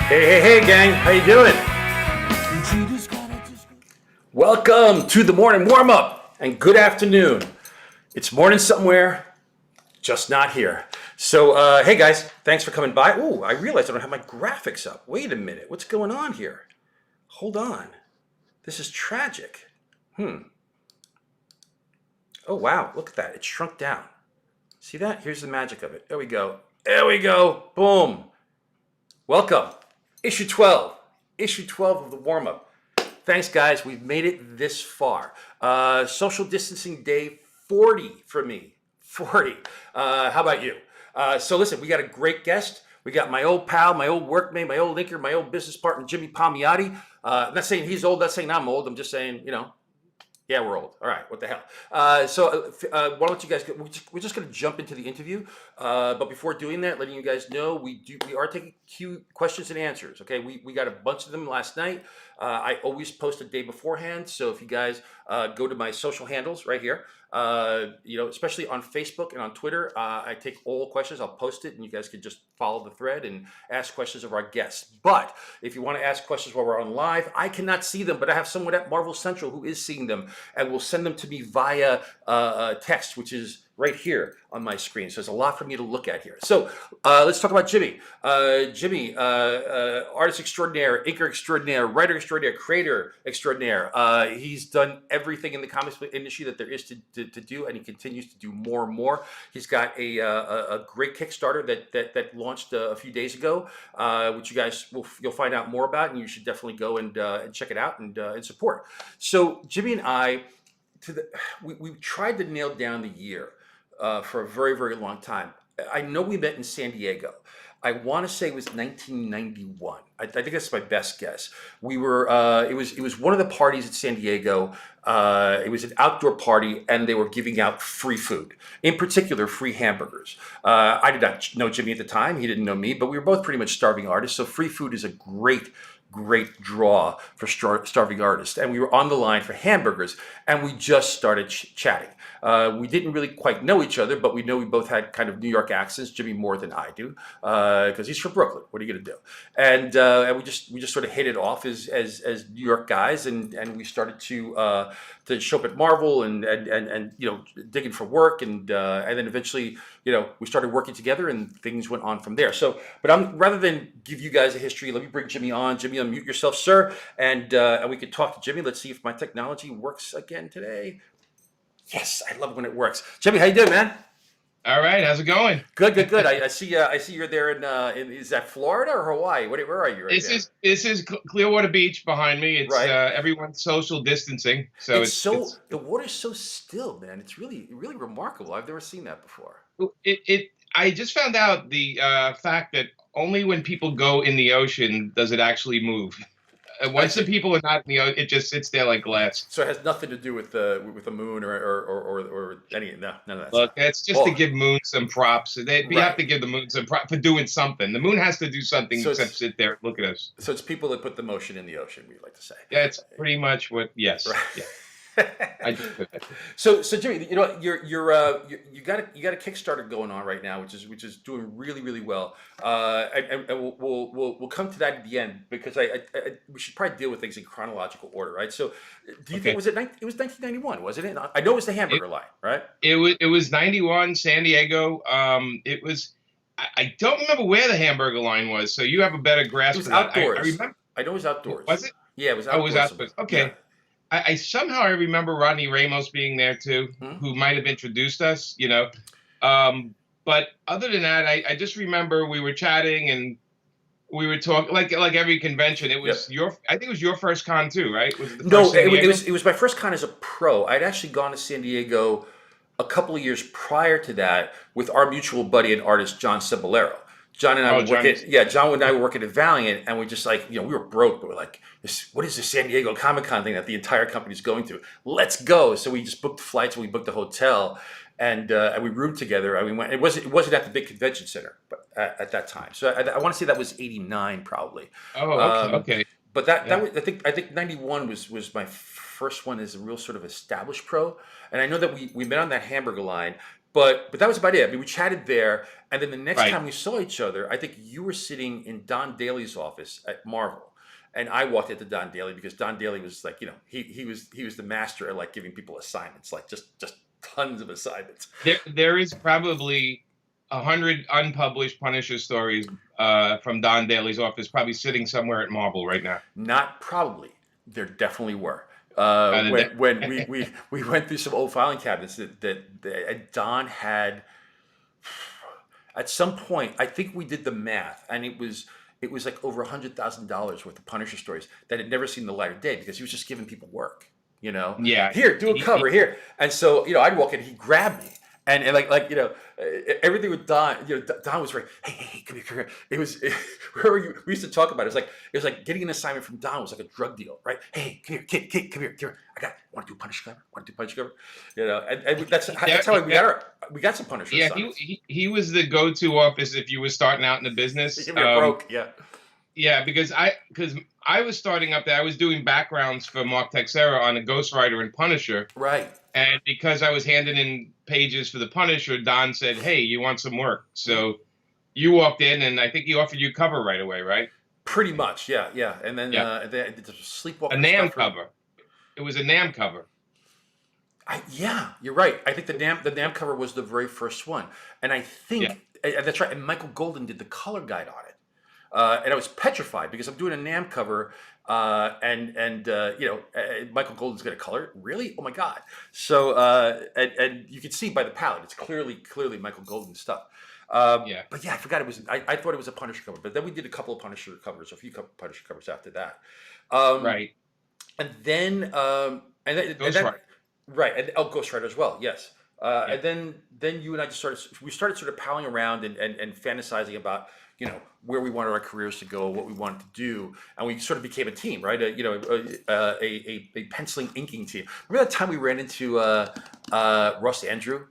Hey, gang, how you doing? Welcome to the morning warm-up, and good afternoon. It's morning somewhere, just not here. So, hey guys, thanks for coming by. Oh, I realized I don't have my graphics up. Wait a minute, what's going on here? Hold on. This is tragic. Oh, wow, look at that. It shrunk down. See that? Here's the magic of it. There we go. There we go. Boom. Welcome. Issue 12. Issue 12 of the warm-up. Thanks, guys. We've made it this far. Social distancing day 40 for me. 40. How about you? So listen, we got a great guest. We got my old pal, my old workmate, my old linker, my old business partner, Jimmy Palmiotti. I'm not saying he's old, not saying I'm old. I'm just saying, yeah, we're old. All right, what the hell? Why don't you guys? We're just going to jump into the interview. But before doing that, letting you guys know, we are taking questions and answers. Okay, we got a bunch of them last night. I always post a day beforehand, so if you guys go to my social handles right here, especially on Facebook and on Twitter, I take all questions. I'll post it, and you guys can just follow the thread and ask questions of our guests. But if you want to ask questions while we're on live, I cannot see them, but I have someone at Marvel Central who is seeing them and will send them to me via text, which is right here on my screen. So there's a lot for me to look at here. So let's talk about Jimmy. Jimmy, artist extraordinaire, inker extraordinaire, writer extraordinaire, creator extraordinaire. He's done everything in the comics industry that there is to do, and he continues to do more and more. He's got a great Kickstarter that launched a few days ago, which you guys you'll find out more about, and you should definitely go and check it out and support. So Jimmy and I, we tried to nail down the year for a very, very long time. I know we met in San Diego. I want to say it was 1991. I think that's my best guess. We were. It was one of the parties at San Diego. It was an outdoor party, and they were giving out free food. In particular, free hamburgers. I did not know Jimmy at the time. He didn't know me, but we were both pretty much starving artists. So free food is a great draw for starving artists. And we were on the line for hamburgers, and we just started chatting. We didn't really quite know each other, but we know we both had kind of New York accents. Jimmy more than I do, because he's from Brooklyn. What are you gonna do? And we just sort of hit it off as New York guys, and we started to show up at Marvel and digging for work, and then eventually we started working together, and things went on from there. So, but rather than give you guys a history, let me bring Jimmy on. Jimmy, unmute yourself, sir, and we could talk to Jimmy. Let's see if my technology works again today. Yes, I love it when it works. Jimmy, how you doing, man? All right, how's it going? Good. I see you're there in is that Florida or Hawaii? Where are you right now? This is Clearwater Beach behind me. It's right. Everyone's social distancing, so it's the water's so still, man. It's really remarkable. I've never seen that before. I just found out the fact that only when people go in the ocean does it actually move. Once the people are not in the ocean, it just sits there like glass. So it has nothing to do with the moon or any none of that. Look, it's just to give Moon some props. We have to give the Moon some props for doing something. The Moon has to do something except sit there and look at us. So it's people that put the motion in the ocean, we like to say. Yeah, it's pretty much what. Yes. Right. Yeah. I just did that. So Jimmy, you got a Kickstarter going on right now, which is doing really well, and we'll come to that at the end, because we should probably deal with things in chronological order, right? So, do you think it was 1991, wasn't it? I know it was the hamburger line, right? It was 91, San Diego. It was. I don't remember where the hamburger line was, so you have a better grasp. It was of that. outdoors. I remember. I know it was outdoors. Was it? Yeah, it was outdoors. Oh, it was outdoors. Okay. Yeah. I somehow remember Rodney Ramos being there too, who might have introduced us, But other than that, I just remember we were chatting and we were talking like every convention. It was I think it was your first con too, right? Was it the first it was my first con as a pro. I'd actually gone to San Diego a couple of years prior to that with our mutual buddy and artist John Cebollero. John and I John and I were working at Valiant, and we just we were broke, but we're like, what is the San Diego Comic-Con thing that the entire company's going to? Let's go. So we just booked the flights and we booked the hotel, and we roomed together. And we went. It wasn't at the big convention center, but at that time. So I want to say that was '89 probably. Oh, okay. But that was, I think '91 was my first one as a real sort of established pro, and I know that we met on that hamburger line. But that was about it. I mean, we chatted there, And then the next Right. time we saw each other, I think you were sitting in Don Daly's office at Marvel. And I walked into Don Daly because Don Daly was like, he was the master at like giving people assignments, like just tons of assignments. There is probably 100 unpublished Punisher stories from Don Daly's office, probably sitting somewhere at Marvel right now. Not probably. There definitely were. The When we went through some old filing cabinets that Don had. At some point, I think we did the math, and it was like over $100,000 worth of Punisher stories that had never seen the light of day because he was just giving people work. Yeah. Here, do a cover here, and so I'd walk in, he'd grab me, and like everything with Don, Don was right. Hey, come here, come here. Wherever we used to talk about it, it was like getting an assignment from Don was like a drug deal, right? Hey, come here, kid, come here. Want to do a Punisher cover? Want to do a Punisher cover? And that's how we got some Punisher. Yeah, he was the go-to office if you were starting out in the business. If you're broke, yeah. Yeah, because I was starting up there. I was doing backgrounds for Mark Texeira on a Ghost Rider and Punisher. Right. And because I was handing in pages for the Punisher, Don said, "Hey, you want some work?" So you walked in, and I think he offered you cover right away, right? Pretty much, yeah. And then they did the Sleepwalker. A NAM cover. It was a NAM cover. Yeah, you're right. I think the NAM cover was the very first one, and I think that's right. And Michael Golden did the color guide on it, and I was petrified because I'm doing a NAM cover, and Michael Golden's going to color it. Really? Oh my God! So and you can see by the palette, it's clearly Michael Golden stuff. But yeah, I forgot it was. I thought it was a Punisher cover, but then we did a couple of Punisher covers, a few Punisher covers after that. Right. And then Ghost Rider. Right, and Ghost Rider as well, yes. And then you and I just started sort of palling around and fantasizing about where we wanted our careers to go, what we wanted to do, and we sort of became a team, right? A penciling inking team. Remember that time we ran into Ross Andrew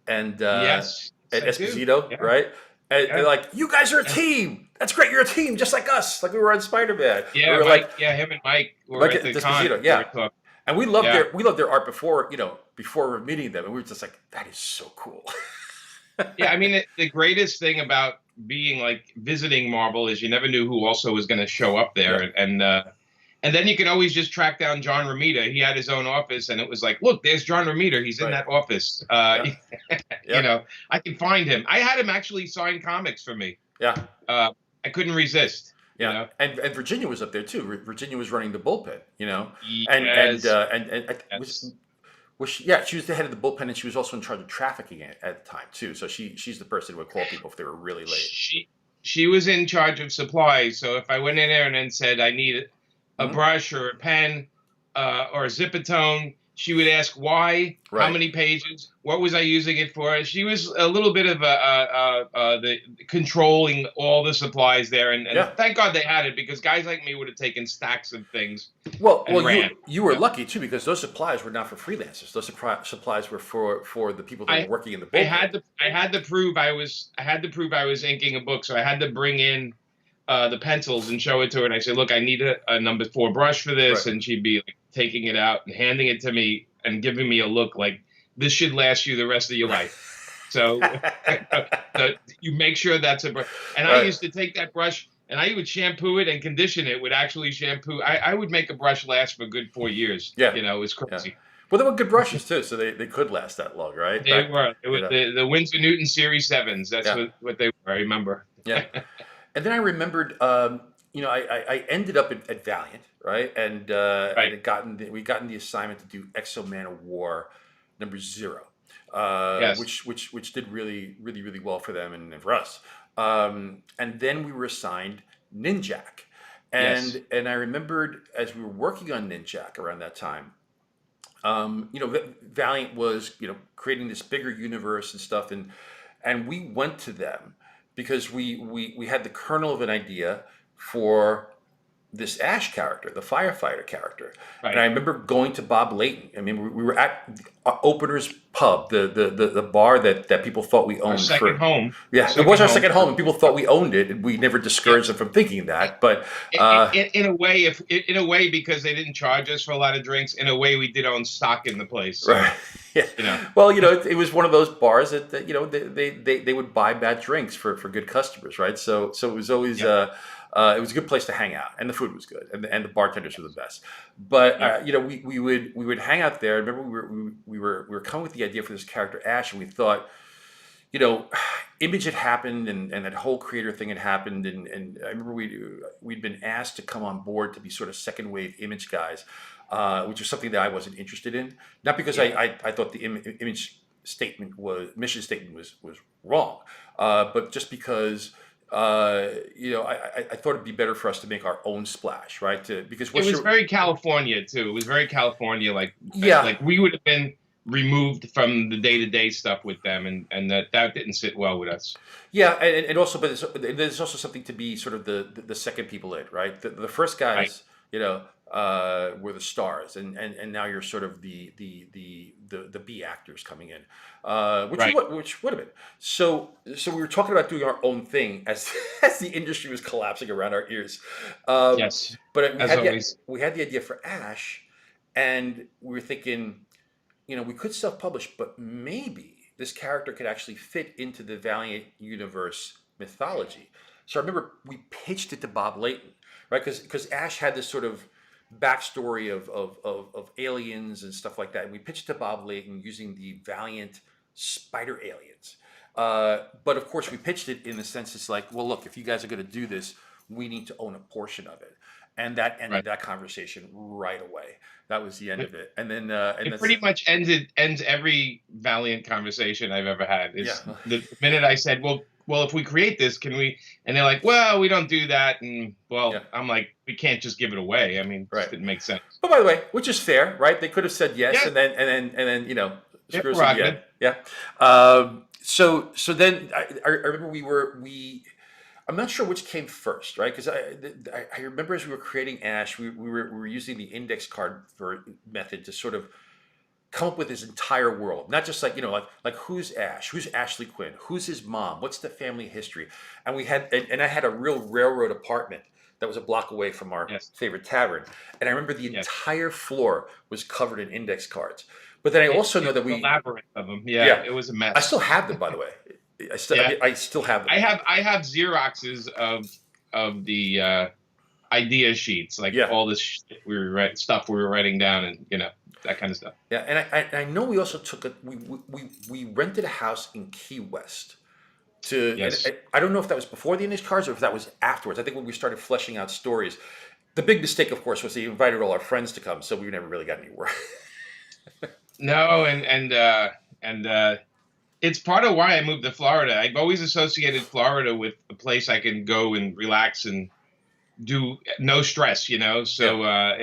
and Yes, and I do. Esposito, Yeah. right? And they're like, "You guys are a team. That's great. You're a team, just like us. Like we were on Spider-Man." Yeah, we were Mike, him and Mike were like at the Esposito, con. yeah. We were talking. And we loved their art before we're meeting them, and we were just like, that is so cool. Yeah, I mean, the greatest thing about being like visiting Marvel is you never knew who also was going to show up there, and then you can always just track down John Romita. He had his own office, and it was like, look, there's John Romita. He's in that office. I can find him. I had him actually sign comics for me. Yeah. I couldn't resist. Yeah, and Virginia was up there too. Virginia was running the bullpen, Yes. she was the head of the bullpen, and she was also in charge of trafficking at the time too. So she's the person who would call people if they were really late. She was in charge of supplies. So if I went in there and then said I need a brush or a pen or a Zipatone, she would ask why, how many pages, what was I using it for. She was a little bit of the controlling all the supplies there, and thank God they had it because guys like me would have taken stacks of things. Well, you were lucky too because those supplies were not for freelancers. Those supplies were for the people that were working in the bullpen. I had to prove I was inking a book, so I had to bring in the pencils and show it to her, and I said, "Look, I need a number 4 brush for this," and she'd be like taking it out and handing it to me and giving me a look like this should last you the rest of your life. So you make sure that's a brush. And I used to take that brush and I would shampoo it and condition it with actually shampoo. I would make a brush last for a good 4 years. Yeah, it was crazy. Yeah. Well, they were good brushes too, so they could last that long, right? They were. It was the Winsor Newton Series 7s. That's what they were. I remember. Yeah. And then I remembered, I ended up at Valiant, right? And we gotten the assignment to do Exo Man of War #0, which did really, really, really well for them and for us. And then we were assigned Ninjak, and I remembered as we were working on Ninjak around that time, Valiant was creating this bigger universe and stuff, and we went to them because we had the kernel of an idea for this Ash character, the firefighter character. And I Right. remember going to Bob Layton. I mean, we were at Opener's Pub, the bar that people thought we Our owned second for. home. Our Yeah, it was second our home. second home, and people thought we owned it, and we never Yeah. discouraged them from thinking that. But In a way, in a way, because they didn't charge us for a lot of drinks, in a way, we did own stock in the place. So, right, yeah. you know, Well, it was one of those bars that they would buy bad drinks for good customers, right? So it was always yeah, it was a good place to hang out, and the food was good, and the bartenders were the best. But yeah. we would hang out there. I remember we were coming with the idea for this character Ash, and we thought, you know, Image had happened, and that whole creator thing had happened, and I remember we'd been asked to come on board to be sort of second wave Image guys, which was something that I wasn't interested in. Not because Yeah. I thought the Image mission statement was wrong, but just because. I thought it'd be better for us to make our own splash, right? Because It was very California too. It was very California, yeah, like we would have been removed from the day-to-day stuff with them, and that didn't sit well with us. yeah, and also, but there's also something to be sort of the second people in, right? The first Right. guys, were the stars, and now you're sort of the B actors coming in, Right. which would have been. So we were talking about doing our own thing as as the industry was collapsing around our ears, um, Yes. but As always. we had the idea for Ash, and we were thinking, we could self-publish, but maybe this character could actually fit into the Valiant universe mythology. So I remember we pitched it to Bob Layton, right? Because Ash had this sort of backstory of aliens and stuff like that. And we pitched it to Bob Layton using the Valiant spider aliens. But of course, we pitched it in the sense it's like, well, look, if you guys are going to do this, we need to own a portion of it. And that ended Right. that conversation right away. That was the end It, of it. And then, and it that's, pretty much ends every Valiant conversation I've ever had. yeah, Is the minute I said, well, if we create this, can we? And they're like, well, we don't do that. And yeah, well, I'm like, we can't just give it away. I mean, it just right. didn't make sense. But by the way, which is fair, right? They could have said yes, Yeah. and then Yeah. screw us at the end. Prerogative. Yeah. So then I remember I'm not sure which came first, right? Because I remember as we were creating Ash, we were using the index card method to sort of come up with his entire world, not just like who's Ash, who's Ashley Quinn, who's his mom, what's the family history, and I had a real railroad apartment that was a block away from our Yes. favorite tavern, and I remember the Yes. entire floor was covered in index cards. But then I also know It that was a labyrinth of them. Yeah. yeah, It was a I mess. still have them, by the way. Yeah. I still have them. I have Xeroxes of the idea sheets, like Yeah. all this stuff we were writing down, and that kind of stuff. Yeah, and I know we also took we rented a house in Key West to. Yes. And I don't know if that was before the index cards or if that was afterwards. I think when we started fleshing out stories, the big mistake, of course, was they invited all our friends to come, so we never really got anywhere. No, and it's part of why I moved to Florida. I've always associated Florida with a place I can go and relax and do no stress, So,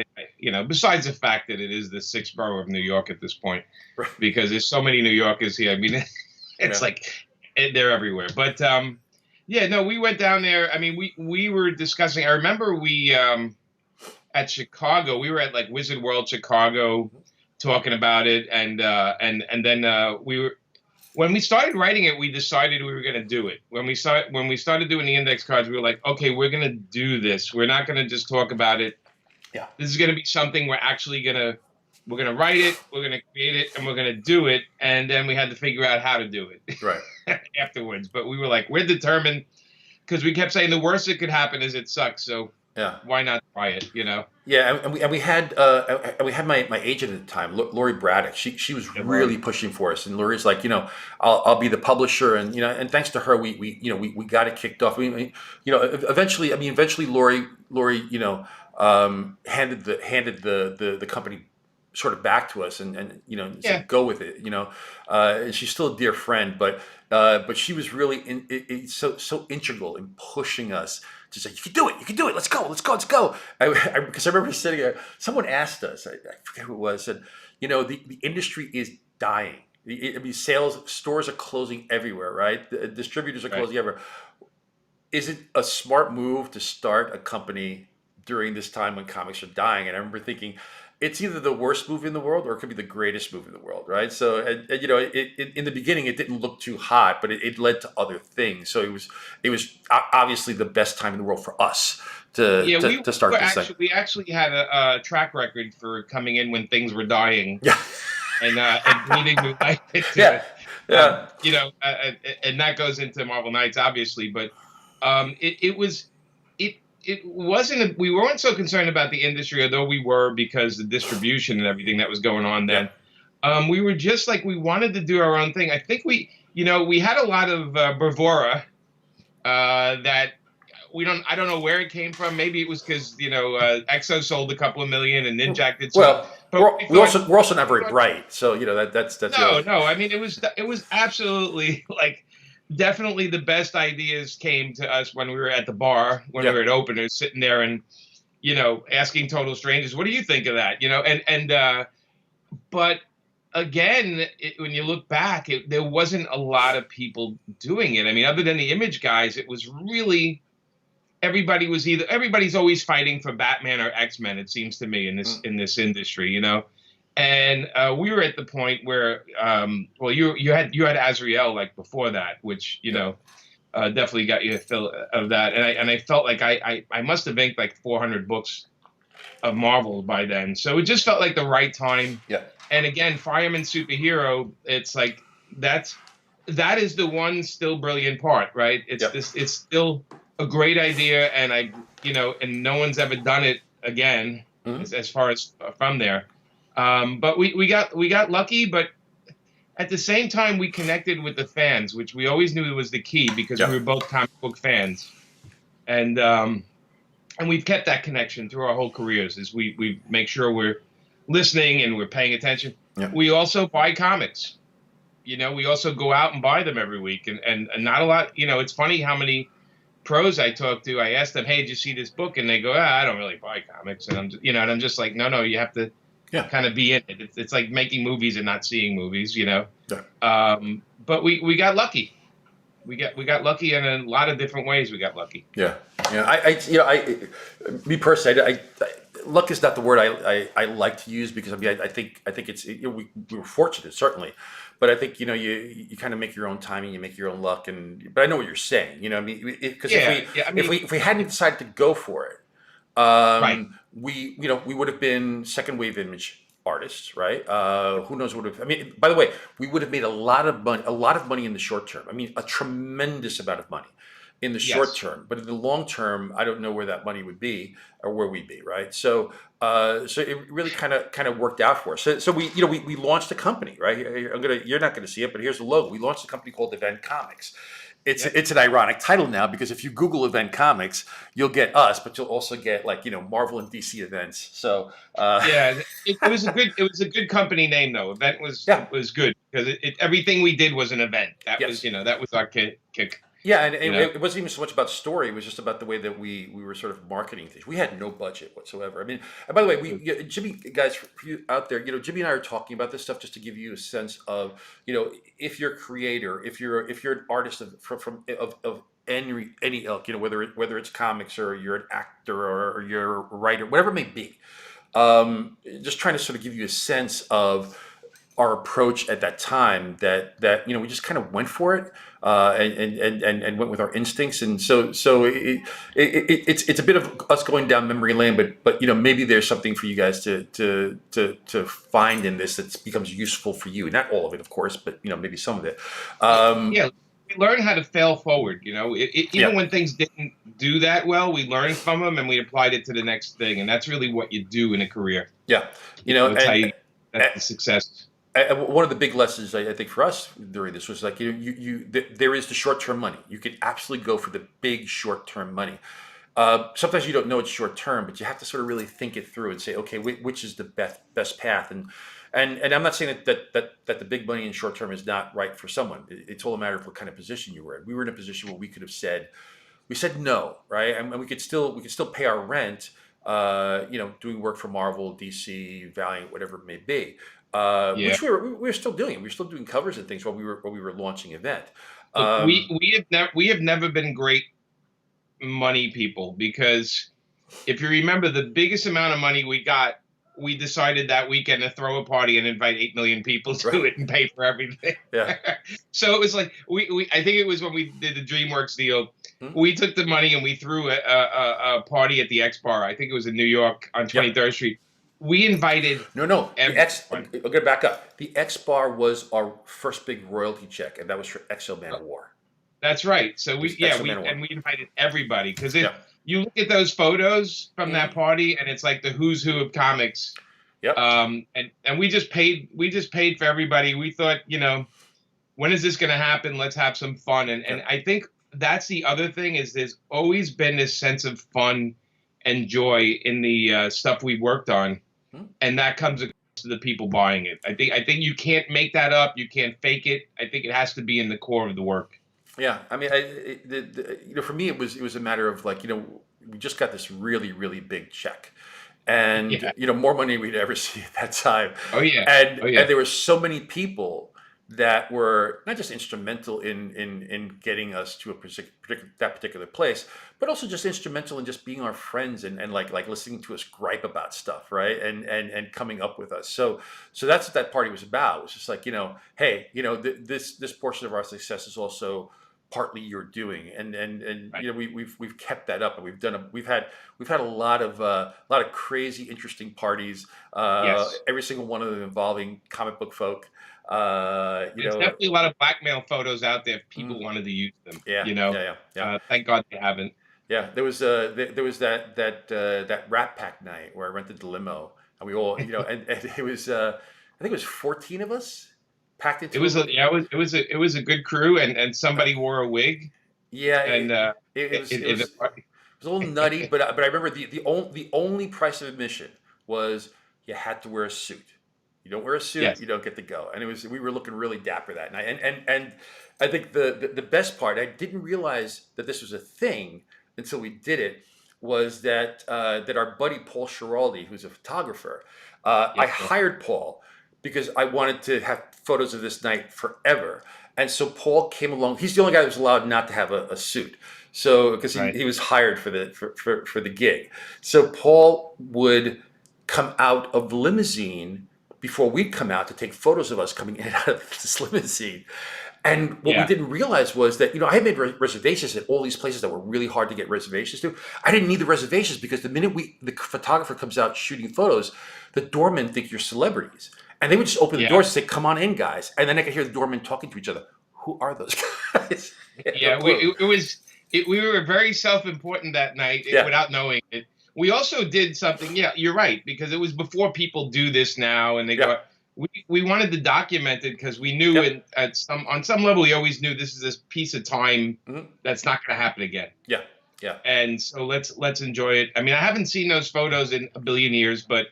besides the fact that it is the sixth borough of New York at this point, Right. because there's so many New Yorkers here. I mean, it's Yeah. like they're everywhere. But yeah, no, we went down there. I mean, we were discussing. I remember we at Chicago. We were at like Wizard World Chicago, talking about it, and then we were. When we started writing it, we decided we were going to do it. When we started doing the index cards, we were like, okay, we're going to do this. We're not going to just talk about it. Yeah. This is going to be something we're actually we're going to write it, we're going to create it, and we're going to do it. And then we had to figure out how to do it Right. afterwards. But we were like, we're determined, because we kept saying the worst that could happen is it sucks. So Yeah. why not try it, Yeah, and we had my agent at the time, Lori Braddock. She was Yeah, really pushing for us, and Lori's like, I'll be the publisher, and thanks to her, we got it kicked off. Eventually Lori, handed the company sort of back to us, and Yeah. said, go with it, and she's still a dear friend, but she was really so integral in pushing us to say, you can do it, let's go. Because I remember sitting there, someone asked us, I forget who it was, said, the industry is dying. Stores are closing everywhere, right? The distributors are Right. closing everywhere. Is it a smart move to start a company during this time when comics are dying, and I remember thinking, it's either the worst movie in the world or it could be the greatest movie in the world, right? So, and you know, in the beginning, it didn't look too hot, but it led to other things. So it was obviously the best time in the world for us to Yeah, to, to start this thing. we actually had a track record for coming in when things were dying Yeah, and breathing new life into yeah, it. yeah, You know, and that goes into Marvel Knights, obviously, but it was it wasn't we weren't so concerned about the industry, although we were because the distribution and everything that was going on yeah. then. We were just like we wanted to do our own thing. I think we had a lot of bravura that I don't know where it came from. Maybe it was because Exo sold a couple of million and Ninjak did so. Well, But we're also not very bright, so you know that's the no, other. no. I mean, it was absolutely like definitely the best ideas came to us when we were at the bar, when Yeah, we were at openers, sitting there and asking total strangers, "What do you think of that?" But again, when you look back, there wasn't a lot of people doing it. I mean, other than the image guys, it was really everybody's always fighting for Batman or X-Men. It seems to me in mm, this industry, And we were at the point where, well, you had Azrael like before that, which yeah, definitely got you a fill of that. And I felt like I must have inked like 400 books of Marvel by then, so it just felt like the right time. yeah, And again, Fireman Superhero, it's like that is the one still brilliant part, right? yeah, It's still a great idea, and and no one's ever done it again mhm, as far as from there. But we got lucky, but at the same time, we connected with the fans, which we always knew was the key because yeah, we were both comic book fans, and we've kept that connection through our whole careers. Is we make sure we're listening and we're paying attention. yeah, We also buy comics. We also go out and buy them every week, and not a lot. It's funny how many pros I talk to. I ask them, "Hey, did you see this book?" And they go, "I don't really buy comics." And I'm just like, no, you have to yeah, kind of be in it. It's like making movies and not seeing movies. yeah, But we got lucky. We got lucky in a lot of different ways. We got lucky. yeah, yeah. Me personally, luck is not the word I like to use because I mean I think it's we were fortunate certainly, but I think you kind of make your own timing, you make your own luck, but I know what you're saying. I mean because Yeah, yeah. I mean, if we hadn't decided to go for it, right. we would have been second wave image artists, right? Who knows what would have? I mean, by the way, we would have made a lot of money in the short term. I mean, a tremendous amount of money in the short Yes. term, but in the long term, I don't know where that money would be or where we'd be, right? So, so it really kind of worked out for us. So we launched a company, right? You're not gonna see it, but here's the logo. We launched a company called Event Comics. Yep. It's an ironic title now because if you Google Event Comics, you'll get us, but you'll also get like Marvel and DC events. So Yeah, it was a good company name though. Event yeah, was good because everything we did was an event. yes. That was our kick. Yeah, and You know. it wasn't even so much about story; it was just about the way that we were sort of marketing things. We had no budget whatsoever. I mean, and by the way, Jimmy, guys, for you out there, Jimmy and I are talking about this stuff just to give you a sense of, if you're a creator, if you're an artist of any ilk, whether it's comics or you're an actor or you're a writer, whatever it may be, just trying to sort of give you a sense of our approach at that time that we just kind of went for it and went with our instincts, and so it's a bit of us going down memory lane, but maybe there's something for you guys to find in this that becomes useful for you. Not all of it, of course, but maybe some of it. Yeah, we learned how to fail forward. Yeah, Even when things didn't do that well, we learned from them and we applied it to the next thing, and that's really what you do in a career. yeah, That's how and. that's the success. One of the big lessons I think for us during this was like there is the short term money. You can absolutely go for the big short term money. Sometimes you don't know it's short term, but you have to sort of really think it through and say, okay, which is the best path? And I'm not saying that the big money in short term is not right for someone. It's all a matter of what kind of position you were in. We were in a position where we could have said no, right, and we could still pay our rent, doing work for Marvel, DC, Valiant, whatever it may be. Yeah. Which we were still doing. We were still doing covers and things while we were launching event. Look, Um, we have never been great money people because if you remember, the biggest amount of money we got, we decided that weekend to throw a party and invite 8 million people to Right. it and pay for everything. Yeah. So it was like I think it was when we did the DreamWorks deal. Hmm? We took the money and we threw a party at the X Bar. I think it was in New York on 23rd Street. We invited No. everyone. I'm gonna back up. The X Bar was our first big royalty check, and that was for XO Man of War. That's right. So It was XO we Man of War. and we invited everybody because Yeah. you look at those photos from that party and it's like the who's who of comics. Yep. And we just paid for everybody. We thought, when is this going to happen? Let's have some fun. And I think that's the other thing is there's always been this sense of fun and joy in the stuff we worked on, and that comes across to the people buying it. I think you can't make that up. You can't fake it. I think it has to be in the core of the work. Yeah, I mean, for me, it was a matter of like, we just got this really, really big check, and more money we'd ever see at that time. Oh yeah, and there were so many people that were not just instrumental in getting us to that particular place, but also just instrumental in just being our friends and like listening to us gripe about stuff, right? And coming up with us. So that's what that party was about. It was just like, hey, this portion of our success is also partly your doing, and right. we've kept that up, and we've had a lot of crazy, interesting parties. Yes. Every single one of them involving comic book folk. There's definitely a lot of blackmail photos out there if people wanted to use them. Yeah. Thank God they haven't. Yeah, there was that Rat Pack night where I rented the limo, and we all, and it was I think it was 14 of us packed into. It was a good crew, and somebody wore a wig. Yeah, and it was a little nutty, but I remember the only price of admission was you had to wear a suit. You don't wear a suit, you don't get to go. And we were looking really dapper that night. And I think the best part, I didn't realize that this was a thing until we did it, was that our buddy Paul Schiraldi, who's a photographer, I hired Paul because I wanted to have photos of this night forever. And so Paul came along. He's the only guy that was allowed not to have a suit. So because he was hired for the gig. So Paul would come out of the limousine before we'd come out to take photos of us coming in and out of this limousine. And what we didn't realize was that, I had made reservations at all these places that were really hard to get reservations to. I didn't need the reservations because the minute the photographer comes out shooting photos, the doormen think you're celebrities. And they would just open the doors and say, "Come on in, guys." And then I could hear the doormen talking to each other. Who are those guys? We were very self-important that night without knowing it. We also did something. Yeah, you're right, because it was before people do this now, and they go. We wanted to document it because we knew on some level we always knew this is this piece of time that's not going to happen again. Yeah. And so let's enjoy it. I mean, I haven't seen those photos in a billion years, but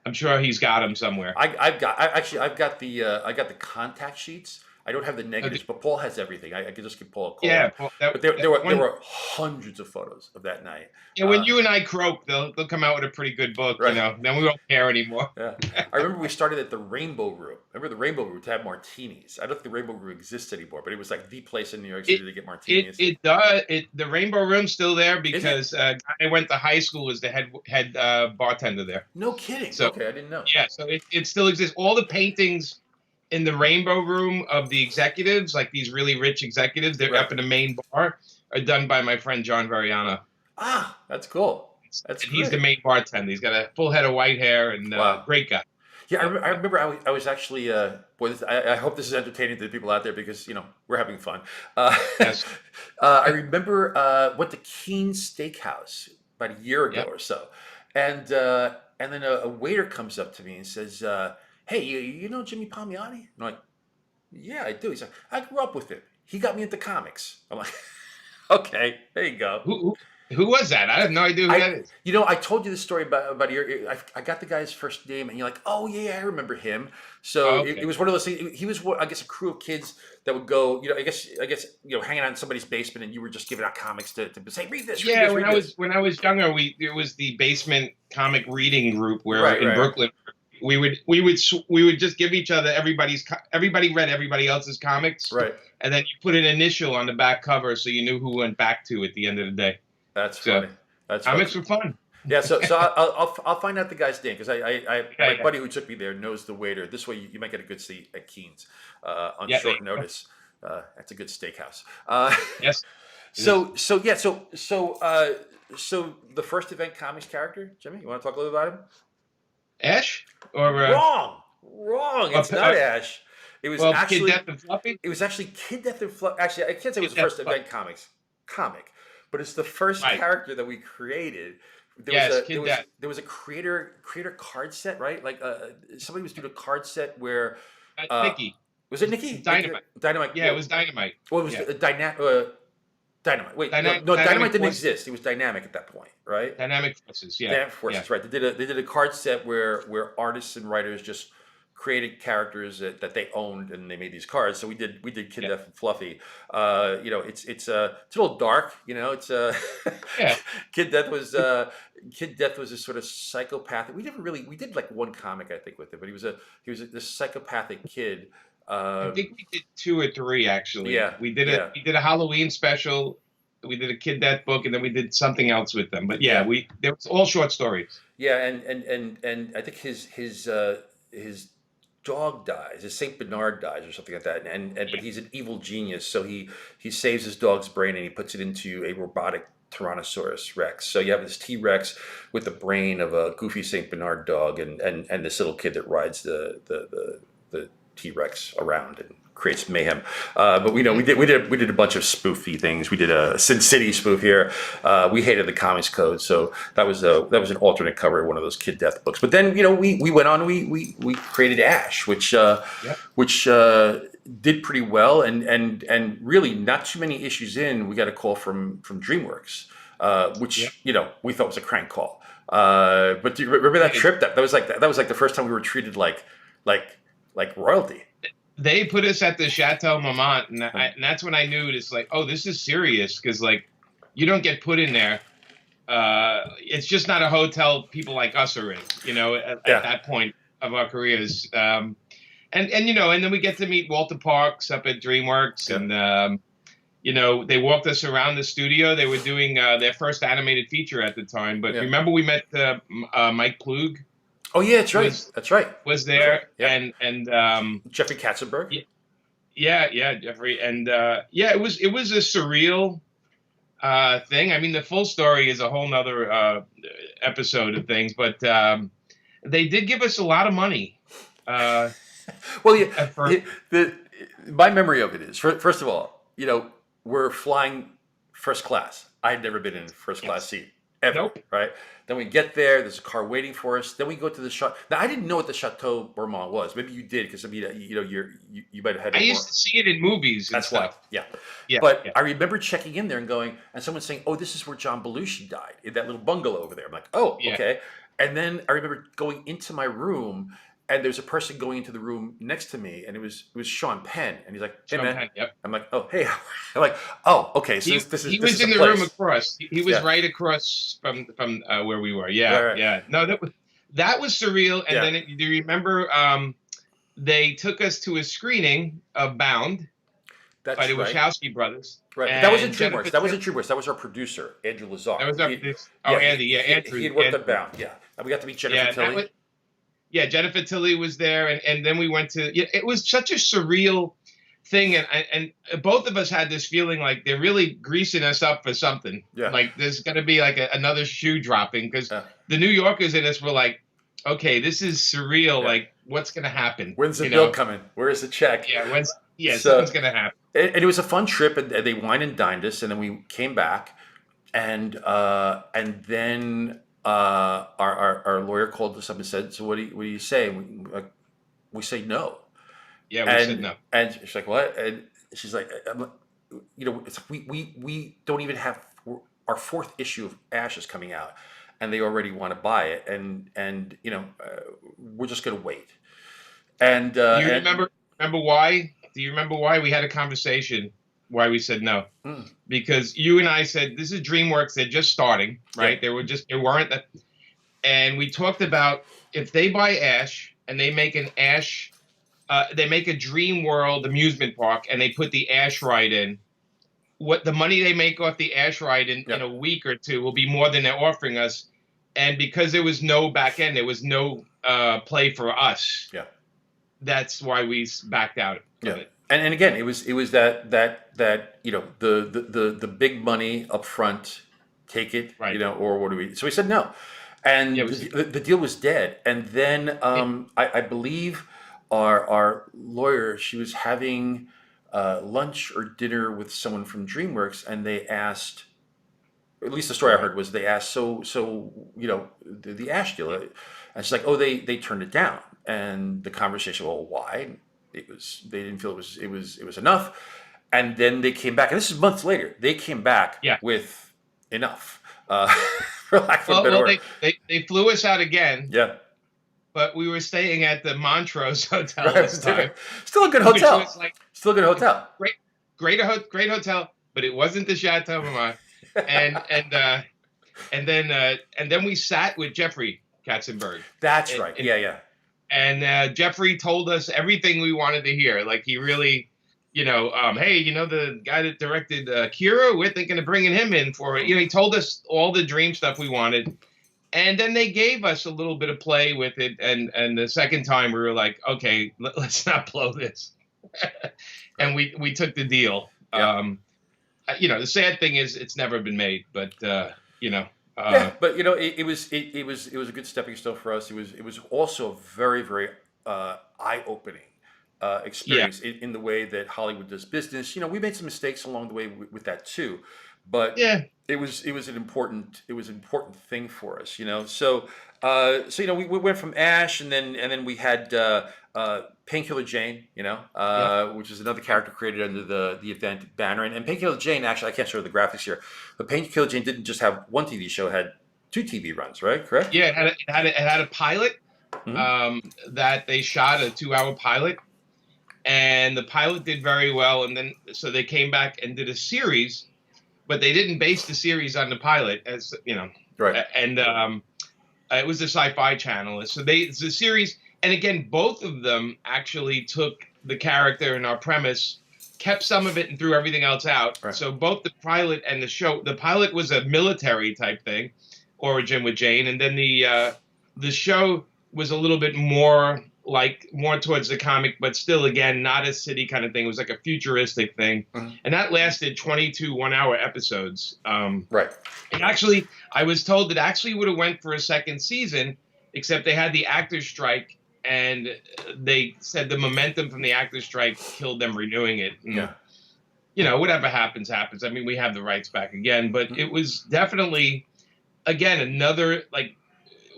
I'm sure he's got them somewhere. I've got the contact sheets. I don't have the negatives, but Paul has everything. I could just give Paul a call. Yeah, but there were hundreds of photos of that night. Yeah, when you and I croak, they'll come out with a pretty good book. Right. Then we won't care anymore. Yeah, I remember we started at the Rainbow Room. Remember the Rainbow Room to have martinis. I don't think the Rainbow Room exists anymore, but it was like the place in New York City to get martinis. It does. The Rainbow Room's still there because I went to high school as the head bartender there. No kidding. So, okay, I didn't know. Yeah, so it still exists. All the paintings in the Rainbow Room of the executives, like these really rich executives, they're up in the main bar, are done by my friend John Variano. Ah, that's cool. He's the main bartender. He's got a full head of white hair and great guy. Yeah, I remember I was actually, I hope this is entertaining to the people out there because, we're having fun. Yes. I remember went to Keen's Steakhouse about a year ago or so. And then a waiter comes up to me and says, "Hey, you know Jimmy Palmiotti?" And I'm like, "Yeah, I do." He's like, "I grew up with him. He got me into comics." I'm like, "Okay, there you go." Who was that? I have no idea who that is. I told you this story about a year. I got the guy's first name, and you're like, "Oh yeah, I remember him." So it was one of those things. He was, I guess, a crew of kids that would go, I guess, hanging out in somebody's basement, and you were just giving out comics to say, "Read this." Yeah, read this. when I was younger, it was the basement comic reading group where in Brooklyn. We would just give each other everybody read everybody else's comics, right? And then you put an initial on the back cover so you knew who went back to at the end of the day. That's funny. That's comics were fun. Yeah, so I'll find out the guy's name because my Yeah, buddy who took me there knows the waiter. This way you might get a good seat at Keen's on yeah. There short you go. notice. That's a good steakhouse. Yes, it is. So the first event comics character, Jimmy, you want to talk a little about him? Ash or Wrong, wrong. It's not Ash. It was well, Kid actually Death and Fluffy. it was actually Kid Death and Fluff. Actually, I can't say it was Kid the first Death and event comic, but it's the first Right. character that we created. Yes, Kid Death. There was a creator card set, right? Like somebody was doing a card set where Nikki. was it Nikki? Dynamite. Dynamite. Yeah, it was Dynamite. Well, it was Yeah. Dynamite. Wait, Dynamic no, Dynamite didn't Forces. exist. It was Dynamic at that point, right? Dynamic Forces. Yeah. Dynamic Forces, right? They did a card set where artists and writers just created characters that they owned and they made these cards. So we did Kid Yeah. Death and Fluffy. It's a little dark. It's Yeah. Kid Death was this sort of psychopath. We did like one comic I think with him, but he was this psychopathic kid. I think we did 2 or 3 actually. Yeah, We did yeah. we did a Halloween special. We did a Kid Death book, and then we did something else with them. But yeah, there was all short stories. Yeah, and I think his dog dies, his Saint Bernard dies or something like that, but he's an evil genius, so he saves his dog's brain and he puts it into a robotic Tyrannosaurus Rex. So you have this T-Rex with the brain of a goofy Saint Bernard dog, and this little kid that rides the T-Rex around and creates mayhem. But we did a bunch of spoofy things. We did a Sin City spoof here. We hated the Comics Code, so that was an alternate cover of one of those Kid Death books. But then we went on. We created Ash, which did pretty well, and really not too many issues in, we got a call from DreamWorks, which we thought was a crank call. But do you remember that trip? That was like the first time we were treated like royalty. They put us at the Chateau Marmont, and that's when I knew it's like, oh, this is serious, because like you don't get put in there. It's just not a hotel people like us are in, at that point of our careers. And then we get to meet Walter Parks up at DreamWorks, and they walked us around the studio. They were doing their first animated feature at the time. But remember, we met Mike Plug. Oh yeah, that's right. That's right. Was there, Yeah. and Jeffrey Katzenberg. Yeah, Jeffrey, and it was a surreal thing. I mean, the full story is a whole nother episode of things, but they did give us a lot of money. Well, my memory of it is, first of all, we're flying first class. I had never been in a first class seat ever. Nope. Right? Then we get there. There's a car waiting for us. Then we go to the shop. Now I didn't know what the Chateau Marmont was. Maybe you did, because you might have had. I used to see it in movies. And That's stuff. why. Yeah. Yeah. But I remember checking in there and going, and someone saying, "Oh, this is where John Belushi died, in that little bungalow over there." I'm like, "Oh, okay." And then I remember going into my room, and there's a person going into the room next to me, and it was Sean Penn, and he's like, "Hey Sean man," Penn, yep. I'm like, "Oh hey," I'm like, "Oh okay." So this is he was in the room across. He was right across from where we were. Yeah, Right. yeah. No, that was surreal. And then do you remember? They took us to a screening of Bound by the Wachowski brothers. Right, but that wasn't DreamWorks. That wasn't DreamWorks. That was our producer, Andrew Lazar. That was our producer. Andy. Yeah, Andrew. He had worked on Bound. Yeah, and we got to meet Jennifer Tilly. Jennifer Tilly was there, and then we went to. It was such a surreal thing, and both of us had this feeling like they're really greasing us up for something. Yeah. Like there's going to be like another shoe dropping, because the New Yorkers in us were like, okay, this is surreal. Yeah. Like, what's going to happen? When's the bill coming? Where's the check? Yeah, something's going to happen. And it was a fun trip, and they wine and dined us, and then we came back, and then our lawyer called us up and said, "So what do you say?" And we say no. Yeah, we said no. And she's like, "What?" And she's like, we don't even have our fourth issue of Ash is coming out, and they already want to buy it, and we're just gonna wait. And do you remember why? Do you remember why we had a conversation? Why we said no? Because you and I said, this is DreamWorks. They're just starting, right? They weren't that. And we talked about, if they buy Ash and they make an Ash, they make a Dream World amusement park, and they put the Ash ride in, what the money they make off the Ash ride in a week or two will be more than they're offering us. And because there was no back end, there was no play for us. Yeah. That's why we backed out of it. And again, it was that you know, the big money up front, take it, Right. you know, or what do we? So we said no, and the deal was dead. And then I believe our lawyer, she was having lunch or dinner with someone from DreamWorks, and they asked. At least the story I heard was they asked, so you know, the Ash deal, and she's like, oh, they turned it down, and the conversation, well, why? They didn't feel it was enough, and then they came back, and this is months later. They came back with enough, for lack of a better word. They flew us out again. Yeah, but we were staying at the Montrose Hotel right, this time. Still a good hotel. Like, still a good hotel. Great hotel, but it wasn't the Chateau Marmont. And then we sat with Jeffrey Katzenberg. That's right. Yeah. And Jeffrey told us everything we wanted to hear. Like, he really, you know, hey, you know, the guy that directed Kira, we're thinking of bringing him in for it. You know, he told us all the dream stuff we wanted. And then they gave us a little bit of play with it. And the second time we were like, okay, let's not blow this. And we took the deal. Yeah. You know, the sad thing is it's never been made, but you know. But you know, it was a good stepping stone for us. It was also a very, very eye-opening experience in the way that Hollywood does business. You know, we made some mistakes along the way with that too, but it was an important thing for us. You know, so you know, we went from Ash, and then we had Painkiller Jane, you know, which is another character created under the event banner. And Painkiller Jane, actually, I can't show the graphics here, but Painkiller Jane didn't just have one TV show; it had 2 TV runs, right? Correct? Yeah, it had a pilot that they shot, a 2-hour pilot, and the pilot did very well. And then so they came back and did a series, but they didn't base the series on the pilot, as you know. Right. And it was the Sci-Fi Channel. So it's a series. And again, both of them actually took the character and our premise, kept some of it and threw everything else out. Right. So both the pilot and the show, the pilot was a military type thing, origin with Jane. And then the show was a little bit more towards the comic, but still, again, not a city kind of thing. It was like a futuristic thing. Mm-hmm. And that lasted 22 one-hour episodes. Right. And actually, I was told that actually would have went for a second season, except they had the actors strike. And they said the momentum from the actors strike killed them renewing it. And, you know, whatever happens, happens. I mean, we have the rights back again. But it was definitely, again, another, like,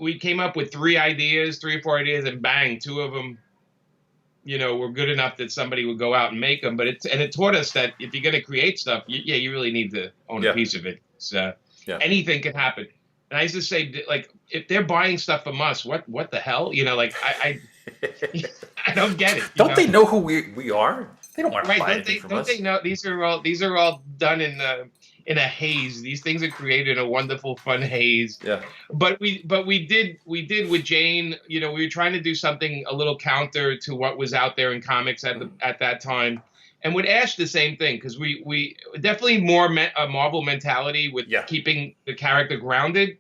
we came up with 3 or 4 ideas, and bang, 2 of them, you know, were good enough that somebody would go out and make them. But it taught us that if you're going to create stuff, you really need to own a piece of it. So anything can happen. And I used to say, like, if they're buying stuff from us, what the hell? You know, like, I don't get it. Don't they know who we are? They don't want to buy anything from us. Don't they know? These are all done in a haze. These things are created in a wonderful, fun haze. Yeah. But we did with Jane. You know, we were trying to do something a little counter to what was out there in comics at that time. And with Ash, the same thing, because we definitely more a Marvel mentality with keeping the character grounded.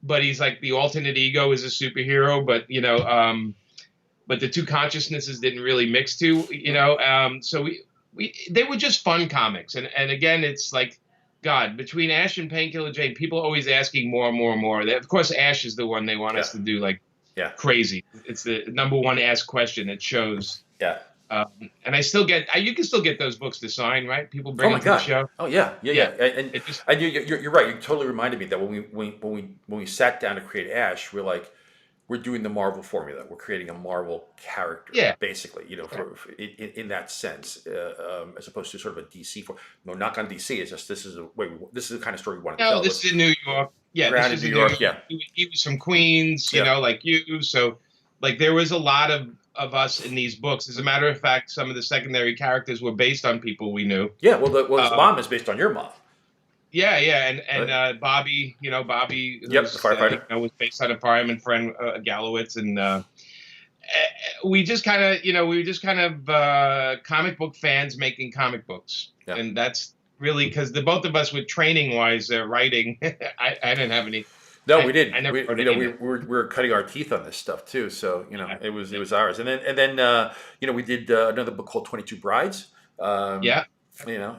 But he's like the alternate ego is a superhero, but you know, but the 2 consciousnesses didn't really mix too, you know. So they were just fun comics, and again, it's like, God, between Ash and Painkiller Jane, people are always asking more and more and more. Of course, Ash is the one they want us to do like crazy. It's the number one asked question that shows. Yeah. And I still get, you can still get those books to sign, right? People bring them to the show. Oh yeah. And you're right. You totally reminded me that when we sat down to create Ash, we're like, we're doing the Marvel formula. We're creating a Marvel character, basically. You know, in that sense, as opposed to sort of a DC form. No, knock on DC. It's just this is the kind of story we want to tell. No, this is in New York. Yeah, this is in New York. Yeah, he was from Queens. You know, like you. So, like, there was a lot of us in these books. As a matter of fact, some of the secondary characters were based on people we knew. Yeah, well, his mom is based on your mom. Yeah, and Bobby, you know, Bobby, the firefighter, was based on a fireman friend, Gallowitz, and we just kind of comic book fans making comic books, and that's really because the both of us with training wise writing, I didn't have any No, we did. I never We, wrote you know, any of we were cutting our teeth on this stuff too. So, that. it was ours. And then, we did another book called 22 Brides. Um, Yeah.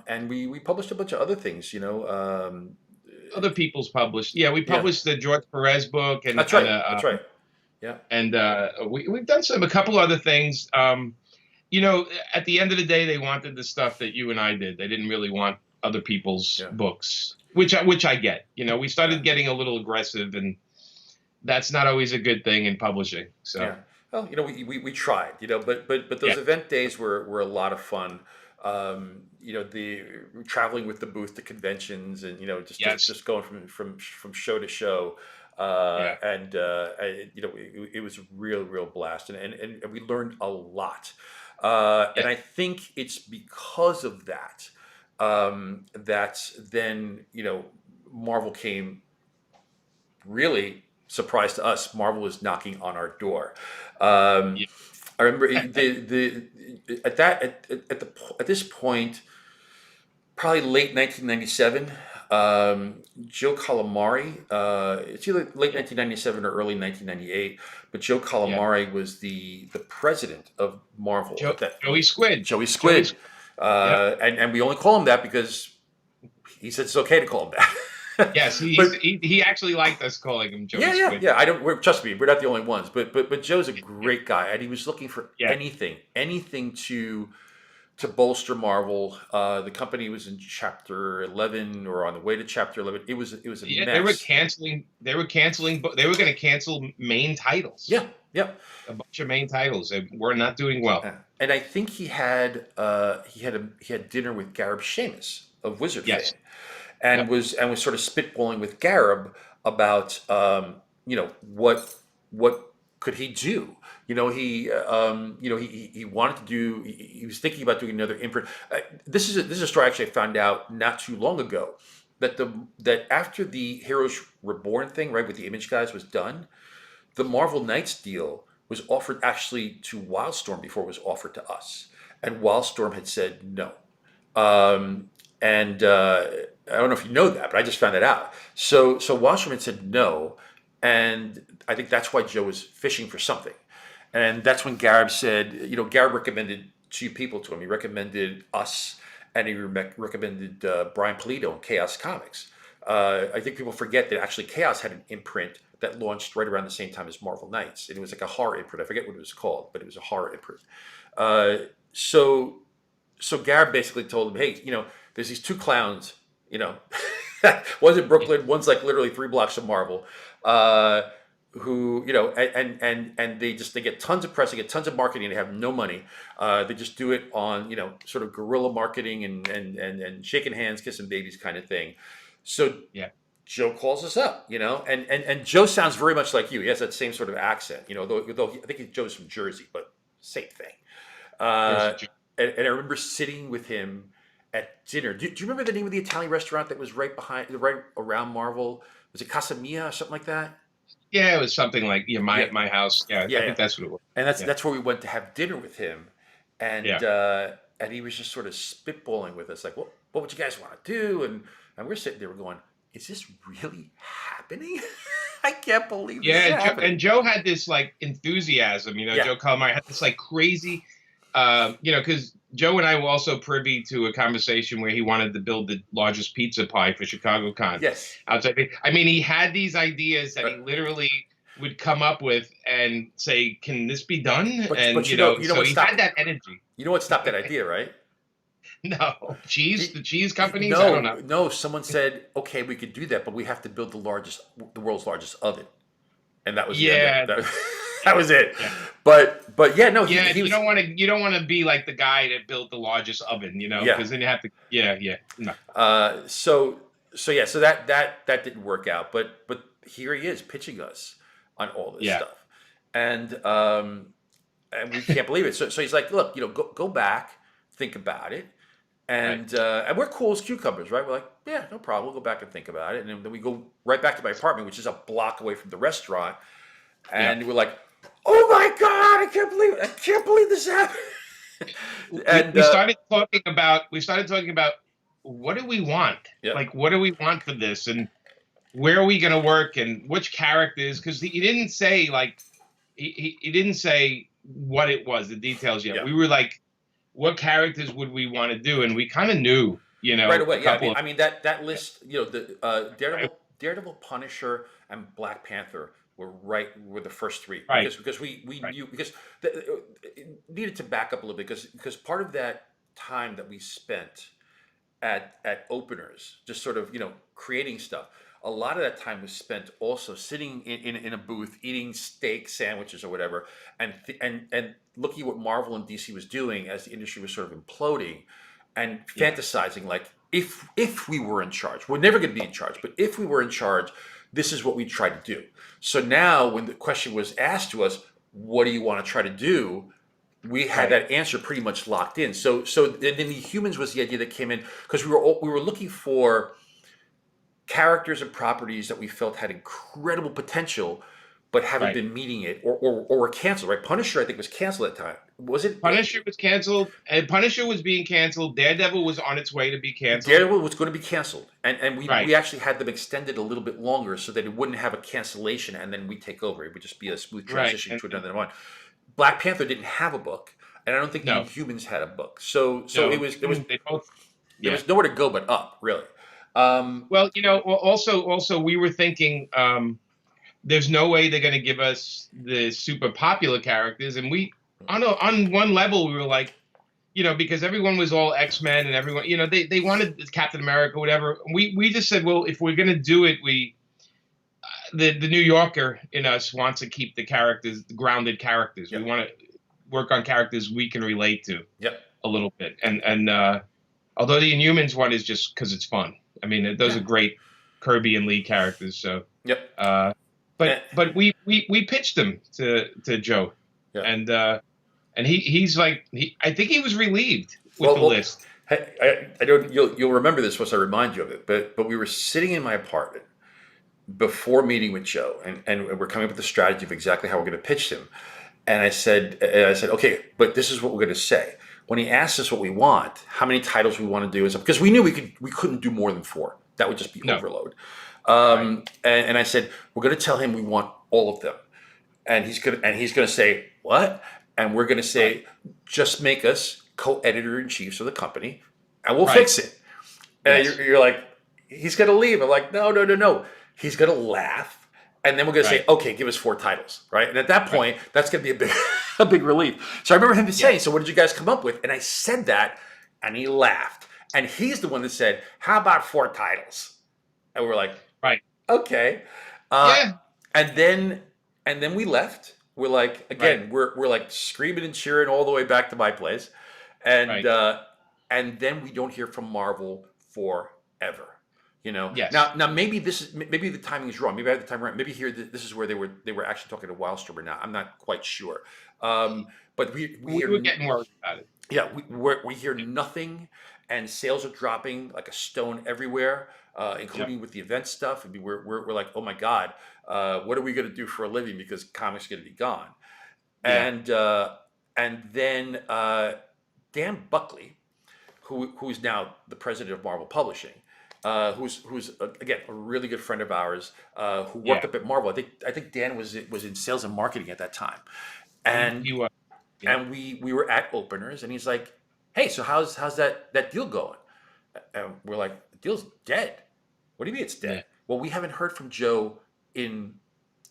and we published a bunch of other things. Other people's published. Yeah, we Yeah, published the George Perez book, that's right. That's right. Yeah, and we've done a couple other things. At the end of the day, they wanted the stuff that you and I did. They didn't really want other people's yeah, books, which I get. We yeah, started getting a little aggressive, and that's not always a good thing in publishing. So yeah. Well, we tried, but those yeah, event days were a lot of fun. The traveling with the booth to conventions, and yes, just going from show to show, yeah, it was a real blast, and we learned a lot. yeah, And I think it's because of that, that then Marvel came, really surprise to us. Marvel was knocking on our door. Um, yeah, I remember the at that at this point, probably late 1997. Joe Calamari. It's either late yeah, 1997 or early 1998. But Joe yeah. Calamari was the president of Marvel at that. Joey Squid, Joey Joey. Squid, Yep. and we only call him that because he said it's okay to call him that. Yes, But he actually liked us calling him Joey Squid. yeah. I don't. Trust me, we're not the only ones. But Joe's a great guy, and he was looking for Yeah. anything to bolster Marvel. The company was in chapter 11 or on the way to chapter 11. It was a Yeah, they were mess. canceling. They were canceling. They were going to cancel main titles. Yeah, yeah. A bunch of main titles. They were not doing well. And I think he had dinner with Gareb Sheamus of Wizard fame, Yes. and Yep. was sort of spitballing with Gareb about what could he do. He wanted to do. He was thinking about doing another imprint. This is a story actually I found out not too long ago, that after the Heroes Reborn thing, right, with the Image guys was done, the Marvel Knights deal was offered actually to Wildstorm before it was offered to us, and Wildstorm had said no. And I don't know if you know that, but I just found that out. So Wasserman said no, and I think that's why Joe was fishing for something. And that's when Gareb said, Gareb recommended two people to him. He recommended us, and he recommended Brian Pulido and Chaos Comics. I think people forget that actually Chaos had an imprint that launched right around the same time as Marvel Knights. And it was like a horror imprint. I forget what it was called, but it was a horror imprint. So Gareb basically told him, hey, there's these two clowns, one's in Brooklyn, one's like literally 3 blocks from Marvel, who, and they get tons of press, they get tons of marketing, they have no money. They just do it on, sort of guerrilla marketing and shaking hands, kissing babies kind of thing. So Yeah. Joe calls us up, and Joe sounds very much like you. He has that same sort of accent, though I think Joe's from Jersey, but same thing. And I remember sitting with him at dinner. Do you remember the name of the Italian restaurant that was right around Marvel? Was it Casa Mia or something like that? Yeah, it was something like Yeah, my house. Yeah, yeah, I yeah. think that's what it was. And that's Yeah. that's where we went to have dinner with him, and Yeah. and he was just sort of spitballing with us, like, what would you guys want to do? And we're sitting there, we're going, is this really happening? I can't believe this Yeah, is and happening. Joe had this like enthusiasm, Yeah, Joe Calamari had this like crazy, because Joe and I were also privy to a conversation where he wanted to build the largest pizza pie for Chicago Con yes. outside. I mean, he had these ideas that Uh, he literally would come up with and say, "Can this be done?" And but you know so what he had stopped that energy. that idea, right? No, He, the cheese companies. I don't no, know. no. Someone said, "Okay, we could do that, but we have to build the world's largest oven," and that was the end of it. Yeah, That was it. yeah. But yeah, no, Yeah, he was. you don't want to be like the guy that built the largest oven, Yeah. because then you have to. Yeah. No. So that didn't work out. But here he is pitching us on all this Yeah. stuff, and we can't believe it. So he's like, look, go back, think about it. Right. And we're cool as cucumbers, right? We're like, yeah, no problem. We'll go back and think about it. And then we go right back to my apartment, which is a block away from the restaurant. Yeah. And we're like, oh my God, I can't believe this happened. And We started talking about what do we want? yeah, Like, what do we want for this? And where are we going to work and which characters? Because he didn't say like he didn't say what it was, the details yet. Yeah. We were like, what characters would we want to do? And we kind of knew, Right a away. Yeah. couple of That list. The Daredevil, Punisher, and Black Panther were the first three right, because we right, knew it needed to back up a little bit because part of that time that we spent at openers, just sort of creating stuff. A lot of that time was spent also sitting in a booth eating steak sandwiches or whatever, and looking at what Marvel and DC was doing as the industry was sort of imploding, and yeah, fantasizing like if we were in charge, we're never going to be in charge, but if we were in charge, this is what we try to do. So now, when the question was asked to us, what do you want to try to do? We had right, that answer pretty much locked in. So then the humans was the idea that came in because we were looking for characters and properties that we felt had incredible potential, but haven't right. been meeting it or were canceled. Right? Punisher, I think, was canceled at the time. Was it? Punisher was canceled, and Punisher was being canceled. Daredevil was on its way to be canceled. Daredevil was going to be canceled, and Right, we actually had them extended a little bit longer so that it wouldn't have a cancellation and then we take over. It would just be a smooth right, transition to another one. Black Panther didn't have a book, and I don't think no, Humans had a book. So no, it was there was they both, there yeah. was nowhere to go but up, really. Well, also we were thinking, there's no way they're going to give us the super popular characters, and we on one level we were like, because everyone was all X-Men and everyone, they wanted Captain America, whatever. We just said, well, if we're going to do it, the New Yorker in us wants to keep the characters, the grounded characters. Yep. We want to work on characters we can relate to Yep. a little bit, and although the Inhumans one is just because it's fun. I mean, those are great Kirby and Lee characters. So, Yep. but we pitched them to Joe, Yeah. and he's like, I think he was relieved with the list. I don't. You'll remember this once I remind you of it. But we were sitting in my apartment before meeting with Joe, and we're coming up with the strategy of exactly how we're going to pitch him. And I said, okay, but this is what we're going to say. When he asked us what we want, how many titles we want to do, because we knew we couldn't do more than 4. That would just be overload. Right. And I said, we're going to tell him we want all of them, and he's going to say what, and we're going to say, Right. just make us co-editor in chiefs of the company, and we'll Right. fix it. And Yes. you're like, he's going to leave. I'm like, no. He's going to laugh, and then we're going to say, Right. okay, give us 4 titles, right? And at that point, that's going to be a big, a big relief. So I remember him saying, so what did you guys come up with? And I said that, and he laughed. And he's the one that said, how about 4 titles? And we're like, Right. okay. Yeah. And then we left. We're like, again, we're like screaming and cheering all the way back to my place. And Right. And then we don't hear from Marvel forever. Yes. Now maybe the timing is wrong. Maybe I have the time right. Maybe here this is where they were actually talking to Wildstormer now. I'm not quite sure. But we were getting worried about it. yeah, we hear nothing, and sales are dropping like a stone everywhere, including with the event stuff. I mean, we're like, oh my god, what are we going to do for a living because comics are going to be gone? Yeah. And then Dan Buckley, who's now the president of Marvel Publishing, who's again a really good friend of ours, who worked up at Marvel. I think Dan was in sales and marketing at that time, and He was. Yeah. and we were at openers, and he's like, hey, so how's that deal going? And we're like, the deal's dead. What do you mean it's dead? Yeah. Well, we haven't heard from Joe in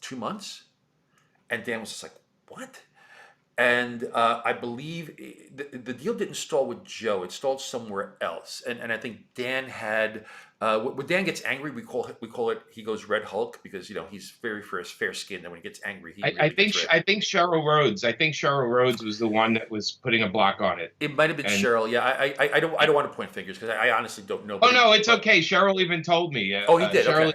2 months. And Dan was just like, what? And I believe the deal didn't stall with Joe. It stalled somewhere else. And I think Dan had when Dan gets angry, we call it he goes Red Hulk because he's very fair skinned, and when he gets angry, he I really think gets red. I think Cheryl Rhodes. I think Cheryl Rhodes was the one that was putting a block on it. It might have been And- Cheryl. Yeah, I don't want to point fingers because I honestly don't know. Oh no, it's okay. Cheryl even told me. Oh, he did. Cheryl,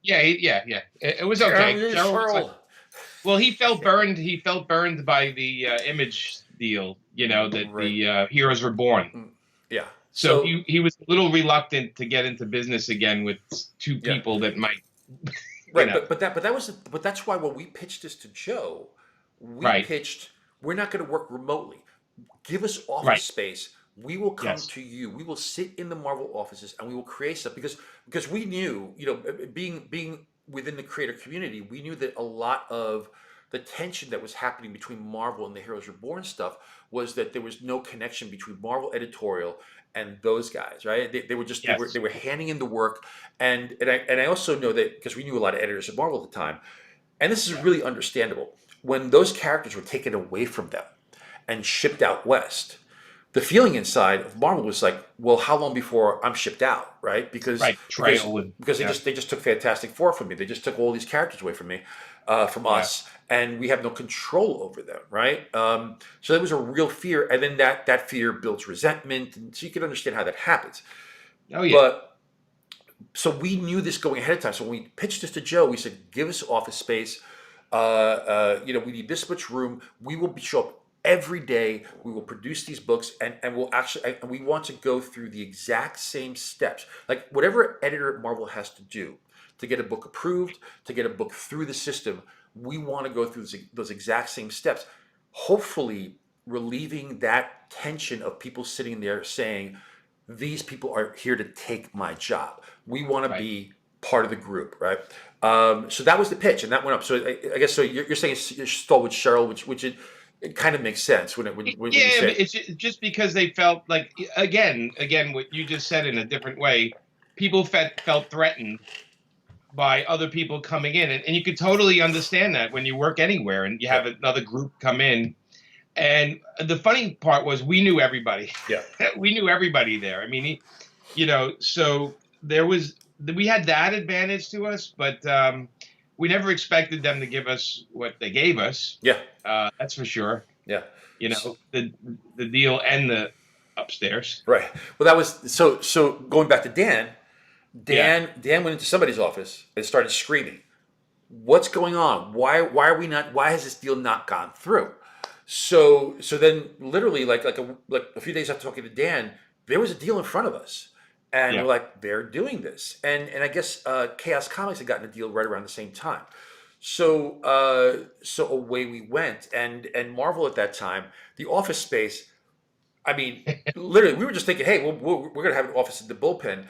Okay. Yeah. It was okay. Cheryl was like- Cheryl. well, he felt burned. He felt burned by the Image deal. That Right. the heroes were born. Yeah. So he was a little reluctant to get into business again with 2 Yeah. people that might. Right, but that's why when we pitched this to Joe, we Right. pitched we're not going to work remotely. Give us office Right. space. We will come Yes. to you. We will sit in the Marvel offices and we will create stuff because we knew, being within the creator community, we knew that a lot of the tension that was happening between Marvel and the Heroes Reborn stuff was that there was no connection between Marvel editorial and those guys, right? They were just Yes. they were handing in the work, and I also know that because we knew a lot of editors at Marvel at the time, and this is Yeah. really understandable when those characters were taken away from them and shipped out west. The feeling inside of Marvel was like, well, how long before I'm shipped out, right? Because Right. because Trail and because yeah. they just took Fantastic Four from me. They just took all these characters away from me, from Yeah. us, and we have no control over them, right? So there was a real fear, and then that fear builds resentment, and so you can understand how that happens. Oh yeah. But so we knew this going ahead of time. So when we pitched this to Joe, we said, "Give us office space. We need this much room. We will show up every day. We will produce these books, and we'll actually. And we want to go through the exact same steps, like whatever editor at Marvel has to do to get a book approved, to get a book through the system. We want to go through those exact same steps. Hopefully, relieving that tension of people sitting there saying." These people are here to take my job. We want to Right. be part of the group, right? So that was the pitch, and that went up. So I guess so. You're saying you stole with Cheryl, which it kind of makes sense when you Yeah, say but it. it's just because they felt like again, what you just said in a different way. People felt threatened by other people coming in, and you could totally understand that when you work anywhere and you Yeah, have another group come in. And the funny part was we knew everybody. yeah, We knew everybody there. I mean, so we had that advantage to us, but we never expected them to give us what they gave us. yeah, That's for sure. yeah. The deal and the upstairs. Right. Well, that was so. So going back to Dan, Yeah. Dan went into somebody's office and started screaming, "What's going on? Why are we not? Why has this deal not gone through?" So then literally like a few days after talking to Dan, there was a deal in front of us, and we're Yeah. like, they're doing this, and I guess Chaos Comics had gotten a deal right around the same time. So away we went, and Marvel at that time, the office space. I mean, literally, we were just thinking, hey, we're going to have an office in the bullpen,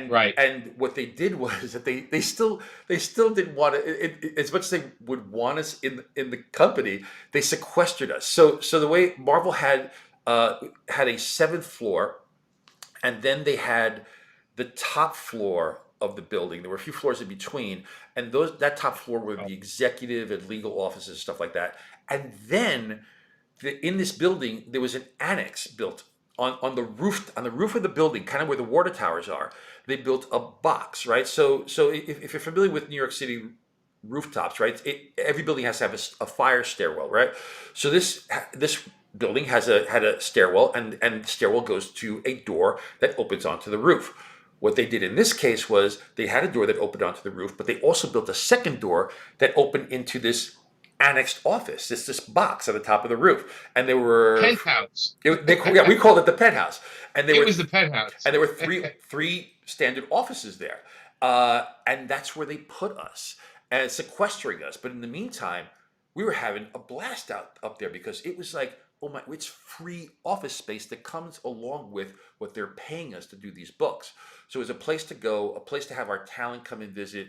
Right. and what they did was that they still didn't want to, as much as they would want us in the company, they sequestered us. So the way Marvel had a seventh floor, and then they had the top floor of the building. There were a few floors in between, and that top floor were Oh, the executive and legal offices, stuff like that. And then in this building there was an annex built on the roof of the building, kind of where the water towers are. They built a box, right? So if you're familiar with New York City rooftops, right? Every building has to have a fire stairwell, right? So this building had a stairwell, and the stairwell goes to a door that opens onto the roof. What they did in this case was they had a door that opened onto the roof, but they also built a second door that opened into this annexed office, this box at the top of the roof, and there were penthouse. we called it the penthouse, and It was the penthouse. there were three standard offices there, and that's where they put us and sequestering us. But in the meantime, we were having a blast up there because it was like, oh my, it's free office space that comes along with what they're paying us to do these books. So it was a place to go, a place to have our talent come and visit,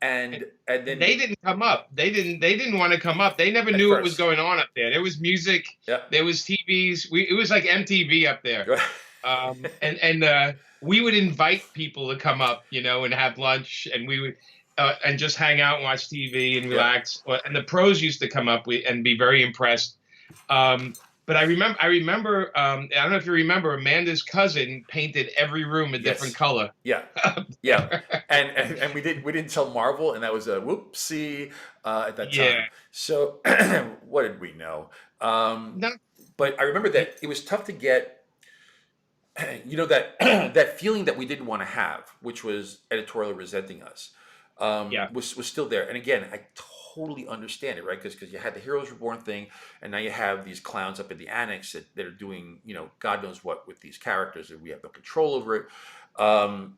and then They didn't come up. They didn't want to come up. They never at knew what was first, going on up there. There was music. yeah. There was TVs. It was like MTV up there. And we would invite people to come up, and have lunch, and we would and just hang out and watch TV and Yeah. relax. And the pros used to come up and be very impressed. But I remember. I don't know if you remember. Amanda's cousin painted every room a different Yes. color. Yeah, yeah, and we didn't tell Marvel, and that was a whoopsie at that Yeah. time. So what did we know? No. But I remember that it was tough to get, that that feeling that we didn't want to have, which was editorial resenting us, Yeah. was still there. And again, I totally understand it, right? Because you had the Heroes Reborn thing, and now you have these clowns up in the annex that are doing, God knows what with these characters, and we have no control over it.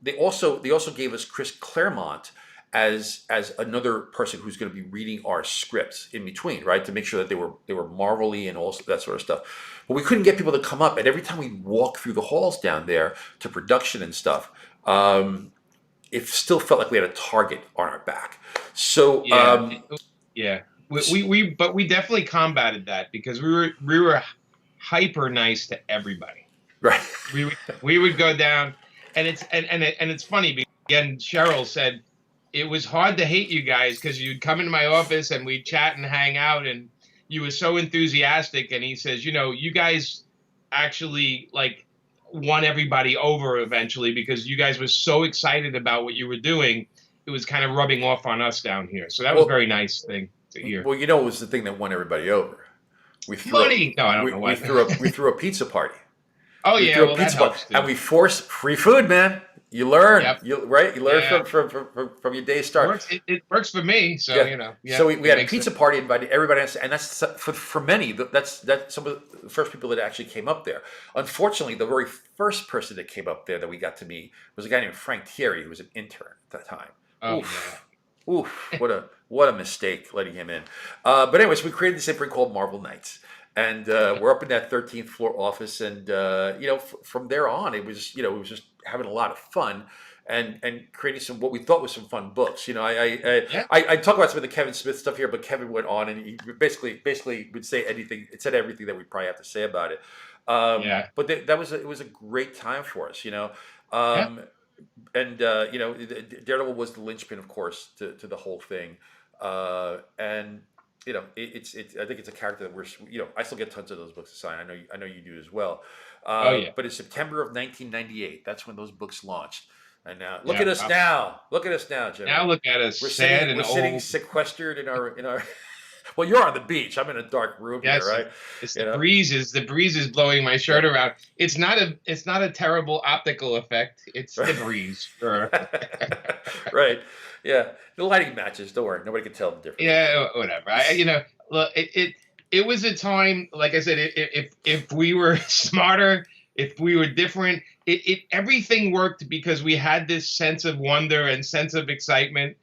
They also gave us Chris Claremont as another person who's going to be reading our scripts in between, right? To make sure that they were Marvel-y and all that sort of stuff. But we couldn't get people to come up, and every time we walk through the halls down there to production and stuff, it still felt like we had a target on our back. So yeah. But we definitely combated that because we were hyper nice to everybody. Right. We would go down, and it's funny because again Cheryl said it was hard to hate you guys because you'd come into my office and we'd chat and hang out, and you were so enthusiastic. And he says, you guys actually like won everybody over eventually because you guys were so excited about what you were doing. It was kind of rubbing off on us down here. So that was a very nice thing to hear. Well, it was the thing that won everybody over. We threw we threw a pizza party. Oh yeah, well, that helps too. And we forced free food, man. You learn, Yep. You learn from your day's start. It works for me, so So we had a pizza party, invited everybody, and that's for many. That's some of the first people that actually came up there. Unfortunately, the very first person that came up there that we got to meet was a guy named Frank Thierry, who was an intern at that time. Oh, Oof! What a mistake letting him in. But anyways, we created this thing called Marvel Nights. And we're up in that 13th floor office, and from there on, it was just having a lot of fun, and creating what we thought was some fun books. I talk about some of the Kevin Smith stuff here, but Kevin went on and he basically would say anything. It said everything that we probably have to say about it. But it was a great time for us, And Daredevil was the linchpin, of course, to the whole thing, and. It's I think it's a character that I still get tons of those books to sign. I know you do as well. But in September of 1998, that's when those books launched. And now look at us now. Look at us now, Jim. Now look at us. We're sitting sequestered in our. Well, you're on the beach. I'm in a dark room here, right? It's the breezes. The breeze is blowing my shirt around. It's not a terrible optical effect. It's the breeze. Right. Yeah. The lighting matches. Don't worry. Nobody can tell the difference. Yeah. Whatever. Look, it was a time. Like I said, if we were smarter, if we were different, everything worked because we had this sense of wonder and sense of excitement.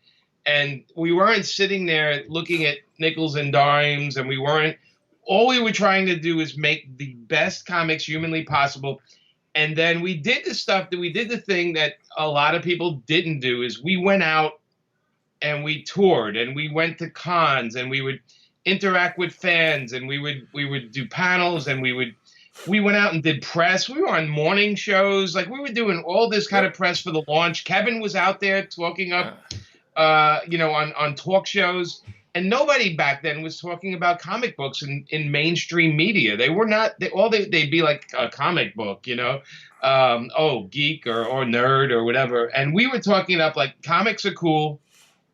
And we weren't sitting there looking at nickels and dimes, and all we were trying to do is make the best comics humanly possible. And then we did the thing that a lot of people didn't do, is we went out and we toured and we went to cons and we would interact with fans and we would do panels and we went out and did press. We were on morning shows. Like we were doing all this kind of press for the launch. Kevin was out there talking up. On talk shows, and nobody back then was talking about comic books in mainstream media. They were not. They'd be like a comic book, geek or nerd or whatever. And we were talking up like comics are cool.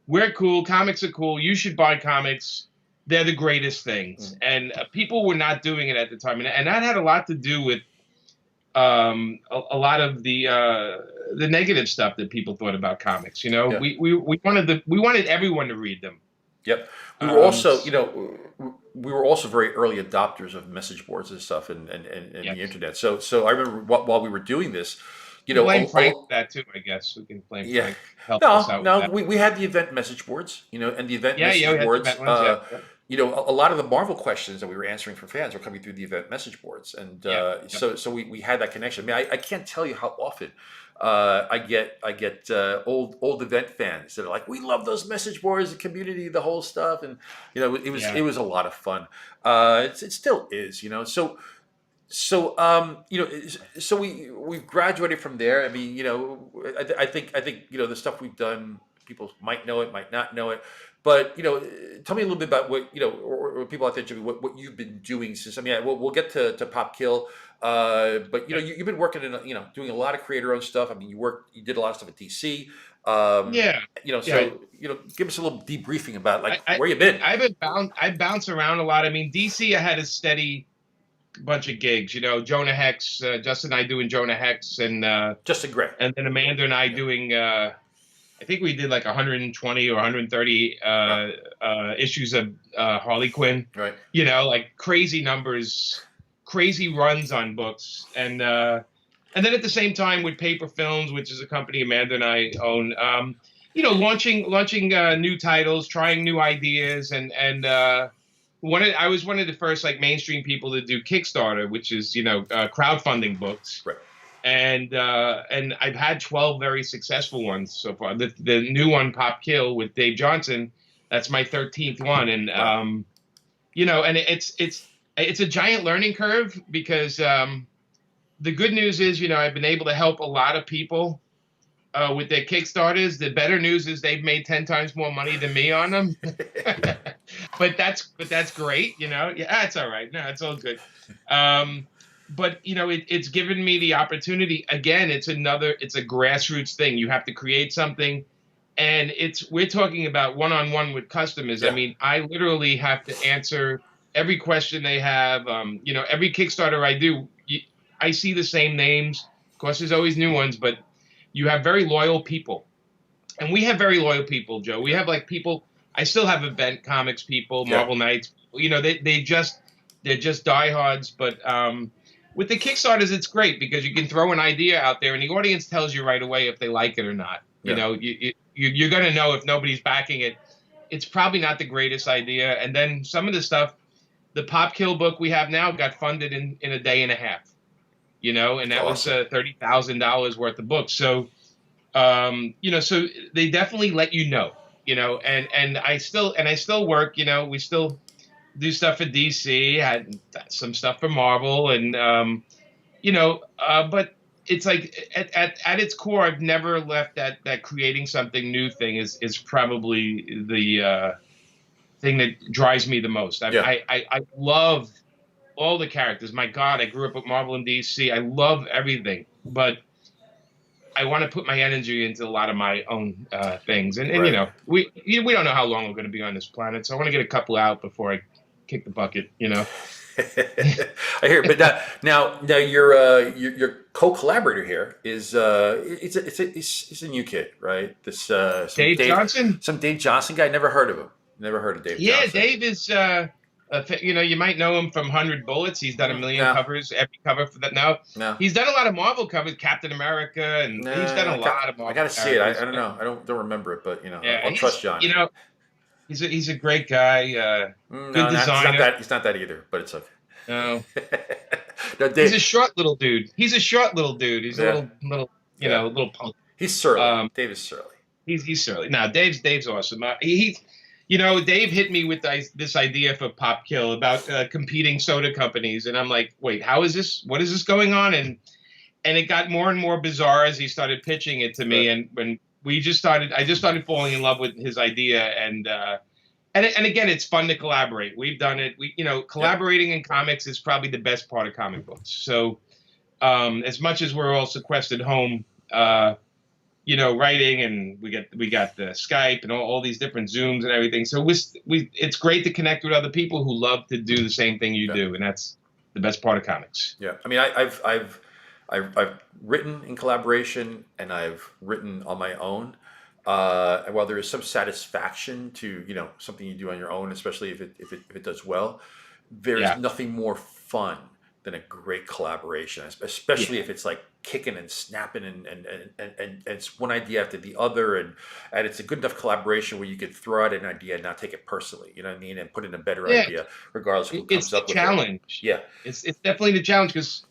We're cool. Comics are cool. You should buy comics. They're the greatest things. And people were not doing it at the time, and that had a lot to do with a lot of the negative stuff that people thought about comics. We wanted everyone to read them. Yep. We were also very early adopters of message boards and stuff and the internet. So I remember while we were doing this, blame Frank for that too. I guess we can blame Frank. Help us out with that. We had the event message boards, and the event message boards. A lot of the Marvel questions that we were answering from fans were coming through the event message boards, and so we had that connection. I mean, I can't tell you how often I get old event fans that are like, "We love those message boards, the community, the whole stuff," and it was a lot of fun. It still is, So we've graduated from there. I mean, I think the stuff we've done, people might know it, might not know it. But tell me a little bit about what or people out there, Jimmy, what you've been doing since. I mean, we'll get to Pop Kill, but you've been working in doing a lot of creator-owned stuff. I mean, you did a lot of stuff at DC. Give us a little debriefing about where you've been. I bounce around a lot. I mean, DC, I had a steady bunch of gigs. Jonah Hex, Justin and I doing Jonah Hex, and Justin Gray, and then Amanda and I doing. I think we did like 120 or 130 issues of Harley Quinn. Right. Like crazy numbers, crazy runs on books, and then at the same time with Paper Films, which is a company Amanda and I own. launching new titles, trying new ideas, and I was one of the first like mainstream people to do Kickstarter, which is crowdfunding books, Right. And I've had 12 very successful ones so far. The new one, Pop Kill with Dave Johnson, that's my 13th one, and Wow. and it's a giant learning curve because the good news is I've been able to help a lot of people with their Kickstarters. The better news is they've made 10 times more money than me on them. but that's great, Yeah, it's all right. No, it's all good. But it's given me the opportunity. Again, it's a grassroots thing. You have to create something, and we're talking about one-on-one with customers. Yeah. I mean, I literally have to answer every question they have. Every Kickstarter I do, I see the same names. Of course, there's always new ones, but you have very loyal people, and we have very loyal people, Joe. We have like people. I still have event comics people, Marvel Knights. They're just diehards. But with the Kickstarters, it's great because you can throw an idea out there, and the audience tells you right away if they like it or not. Yeah. You're going to know if nobody's backing it. It's probably not the greatest idea. And then some of the stuff, the Pop Kill book we have now got funded in a day and a half. And that was $30,000 worth of books. So, so they definitely let and I still work, we still do stuff for DC, had some stuff for Marvel, and, but it's like at its core, I've never left that creating something new thing is probably the thing that drives me the most. I love all the characters. My God, I grew up with Marvel and DC. I love everything, but I want to put my energy into a lot of my own things. And Right. we don't know how long we're going to be on this planet, so I want to get a couple out before I kick the bucket. I hear, but now your co-collaborator here is it's a new kid, right? This Dave Johnson. some Dave Johnson guy. Never heard of him. Never heard of Dave Yeah, Johnson. Dave is. You might know him from 100 Bullets. He's done a million covers, every cover for that. No, he's done a lot of Marvel covers, Captain America, and he's done a lot of Marvel. I got to see it. I don't know. I don't remember it, but I'll trust John. He's a great guy. Good designer. He's not that either, but it's okay. No, No, Dave, he's a short little dude. He's a little little punk. He's surly. Dave is surly. He's surly. No, Dave's awesome. Dave hit me with this idea for Pop Kill about competing soda companies, and I'm like, wait, how is this? What is this going on? And it got more and more bizarre as he started pitching it to me, and when I just started falling in love with his idea, and again, it's fun to collaborate. We've done it. Collaborating in comics is probably the best part of comic books. So, as much as we're all sequestered home, writing, and we got the Skype and all these different Zooms and everything. So it's great to connect with other people who love to do the same thing you do, and that's the best part of comics. Yeah, I mean, I've written in collaboration and I've written on my own. And while there is some satisfaction to something you do on your own, especially if it does well, there is nothing more fun than a great collaboration, especially if it's like kicking and snapping and it's one idea after the other, and it's a good enough collaboration where you could throw out an idea and not take it personally, you know what I mean, and put in a better idea regardless of who comes up with it. It's the challenge. Yeah, it's definitely the challenge, because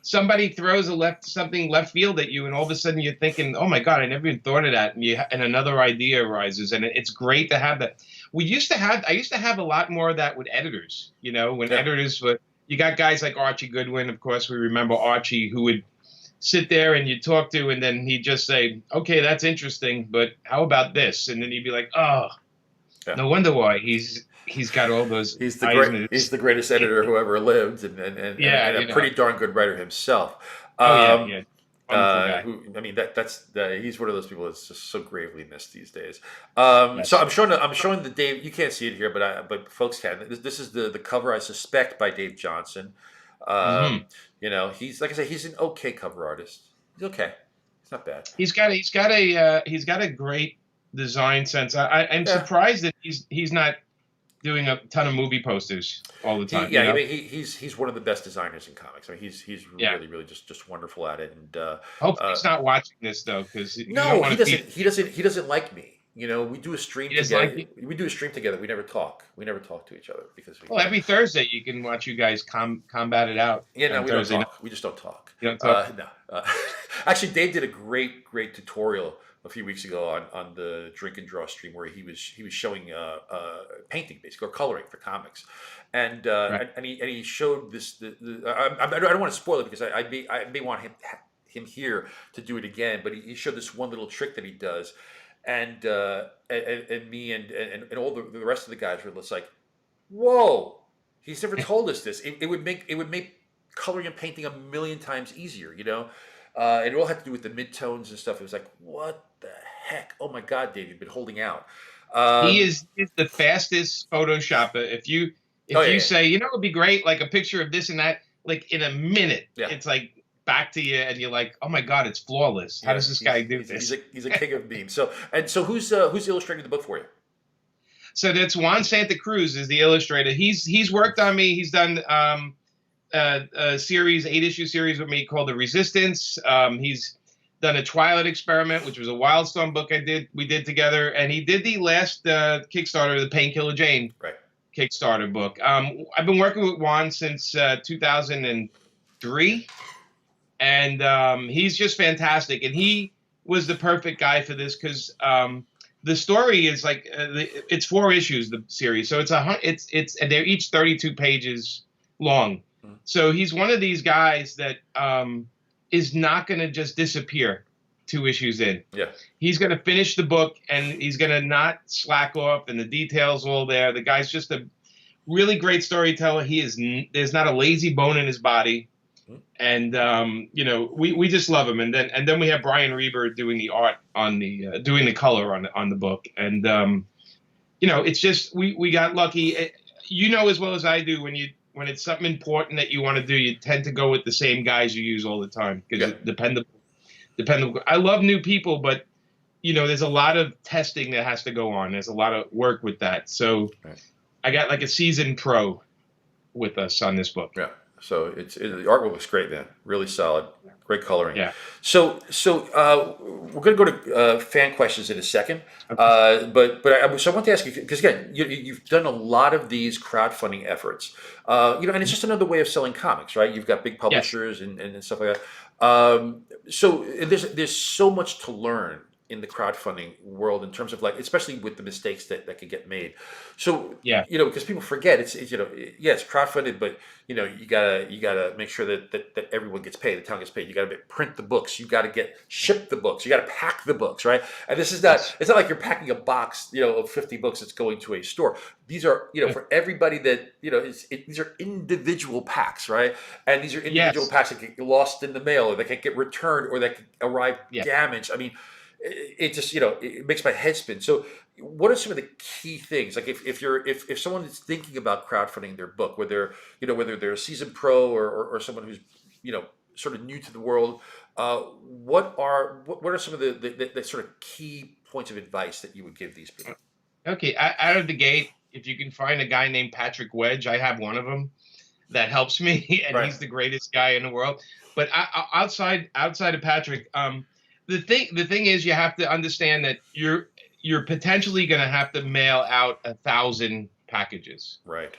somebody throws something left field at you, and all of a sudden you're thinking, oh my God, I never even thought of that, and another idea arises, and it's great to have that. I used to have a lot more of that with editors, when editors were. You got guys like Archie Goodwin, of course. We remember Archie, who would sit there and you'd talk to, and then he'd just say, okay, that's interesting, but how about this? And then you'd be like, oh, no wonder why he's got all those. He's the greatest editor who ever lived, and a pretty darn good writer himself. He's one of those people that's just so gravely missed these days. So I'm showing the Dave. You can't see it here, but folks can. This is the cover, I suspect, by Dave Johnson. He's, like I say, he's an okay cover artist. He's okay. It's not bad. He's got a great design sense. I'm surprised that he's not doing a ton of movie posters all the time. Yeah, I mean, he's one of the best designers in comics. I mean, he's Yeah. really just wonderful at it. And Hopefully he's not watching this though, because you don't no, want to feed. he doesn't like me. You know, we do a stream He doesn't together. like you? We do a stream together. We never talk. We never talk to each other because we. Well, every Thursday you can watch you guys combat it out. Yeah, no, on we don't Thursday talk. We just don't talk. You don't talk? No. Actually, Dave did a great tutorial a few weeks ago on the Drink and Draw stream where he was showing painting basically or coloring for comics, and Right. and he showed this. I don't want to spoil it because I may want him here to do it again, but he showed this one little trick that he does, and me and all the rest of the guys were just like, whoa, he's never told us this. It would make coloring and painting a million times easier, you know. And it all had to do with the midtones and stuff. It was like, what the heck? Oh my God, Dave, you've been holding out. He's the fastest Photoshopper. If you say, you know, it would be great, like a picture of this and that, like in a minute, it's like back to you, and you're like, oh my God, it's flawless. How does this guy do this? He's a king of memes. So who's illustrating the book for you? So that's Juan Santa Cruz is the illustrator. He's worked on me. He's done a series, 8-issue series with me called The Resistance. He's done a Twilight Experiment, which was a Wildstorm book we did together, and he did the last Kickstarter, the Painkiller Jane Kickstarter book. I've been working with Juan since 2003, and he's just fantastic. And he was the perfect guy for this because the story is like it's 4 issues, the series, so it's and they're each 32 pages long. So he's one of these guys that is not going to just disappear 2 issues in. Yeah. He's going to finish the book, and he's going to not slack off, and the details all there. The guy's just a really great storyteller. There's not a lazy bone in his body. And you know, we just love him. And then we have Brian Reber doing the art on the doing the color on the book. And you know, it's just we got lucky. You know as well as I do, when it's something important that you want to do, you tend to go with the same guys you use all the time because it's dependable. I love new people, but you know, there's a lot of testing that has to go on. There's a lot of work with that. So I got like a seasoned pro with us on this book. Yeah. So the artwork looks great, man. Really solid, great coloring. Yeah. So we're going to go to fan questions in a second. Okay. But I want to ask you because again, you've done a lot of these crowdfunding efforts. You know, and it's just another way of selling comics, right? You've got big publishers and stuff like that. So there's so much to learn in the crowdfunding world in terms of like, especially with the mistakes that could get made. So, you know, because people forget it's you know, it's crowdfunded, but you know, you gotta make sure that everyone gets paid, the town gets paid. You gotta print the books. You gotta ship the books. You gotta pack the books, right? And this is not, it's not like you're packing a box, you know, of 50 books that's going to a store. These are, you know, for everybody that, you know, these are individual packs, right? And these are individual packs that get lost in the mail or that can get returned or that can arrive damaged. I mean, it just, you know, it makes my head spin. So what are some of the key things? Like if someone is thinking about crowdfunding their book, whether they're a seasoned pro or someone who's, you know, sort of new to the world, what are some of the sort of key points of advice that you would give these people? Okay. Out of the gate, if you can find a guy named Patrick Wedge, I have one of them that helps me, and he's the greatest guy in the world. But outside of Patrick, the thing is, you have to understand that you're potentially going to have to mail out 1,000 packages. Right.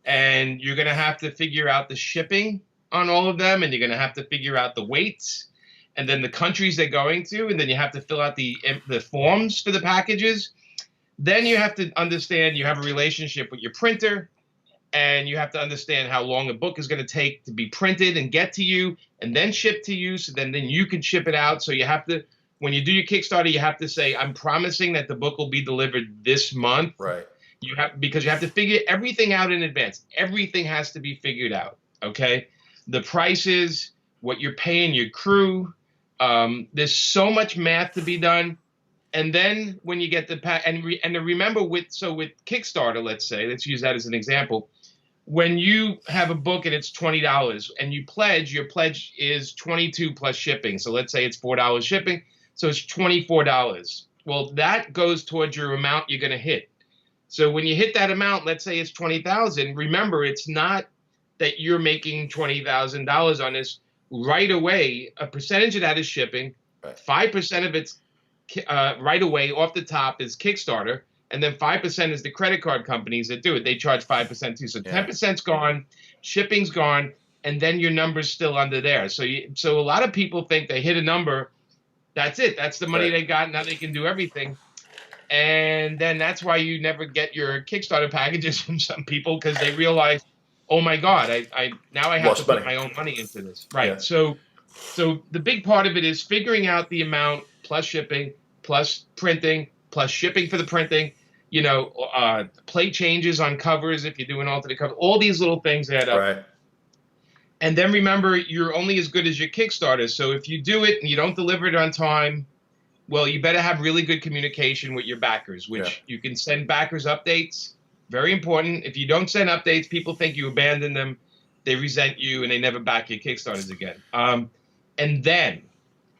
And you're going to have to figure out the shipping on all of them, and you're going to have to figure out the weights, and then the countries they're going to, and then you have to fill out the forms for the packages. Then you have to understand you have a relationship with your printer, and you have to understand how long a book is going to take to be printed and get to you and then shipped to you. So then you can ship it out. So you have to, when you do your Kickstarter, you have to say, I'm promising that the book will be delivered this month. Right. Because you have to figure everything out in advance. Everything has to be figured out. Okay. The prices, what you're paying your crew. There's so much math to be done. And then when you get the pack, and remember with Kickstarter, let's use that as an example. When you have a book and it's $20 and you pledge, your pledge is $22 plus shipping. So let's say it's $4 shipping. So it's $24. Well, that goes towards your amount you're going to hit. So when you hit that amount, let's say it's 20,000, remember, it's not that you're making $20,000 on this right away. A percentage of that is shipping. Right. 5% of it's right away off the top is Kickstarter. And then 5% is the credit card companies that do it. They charge 5% too. So 10%'s gone, shipping's gone, and then your number's still under there. So so a lot of people think they hit a number, that's it. That's the money they got. Now they can do everything. And then that's why you never get your Kickstarter packages from some people, because they realize, oh my God, I now I have to put my own money into this. Right. Yeah. So the big part of it is figuring out the amount plus shipping, plus printing, plus shipping for the printing, you know, plate changes on covers if you're doing alternate cover, all these little things add up. Right. And then remember, you're only as good as your Kickstarter. So if you do it and you don't deliver it on time, well, you better have really good communication with your backers, which you can send backers updates. Very important. If you don't send updates, people think you abandoned them. They resent you and they never back your Kickstarters again. And then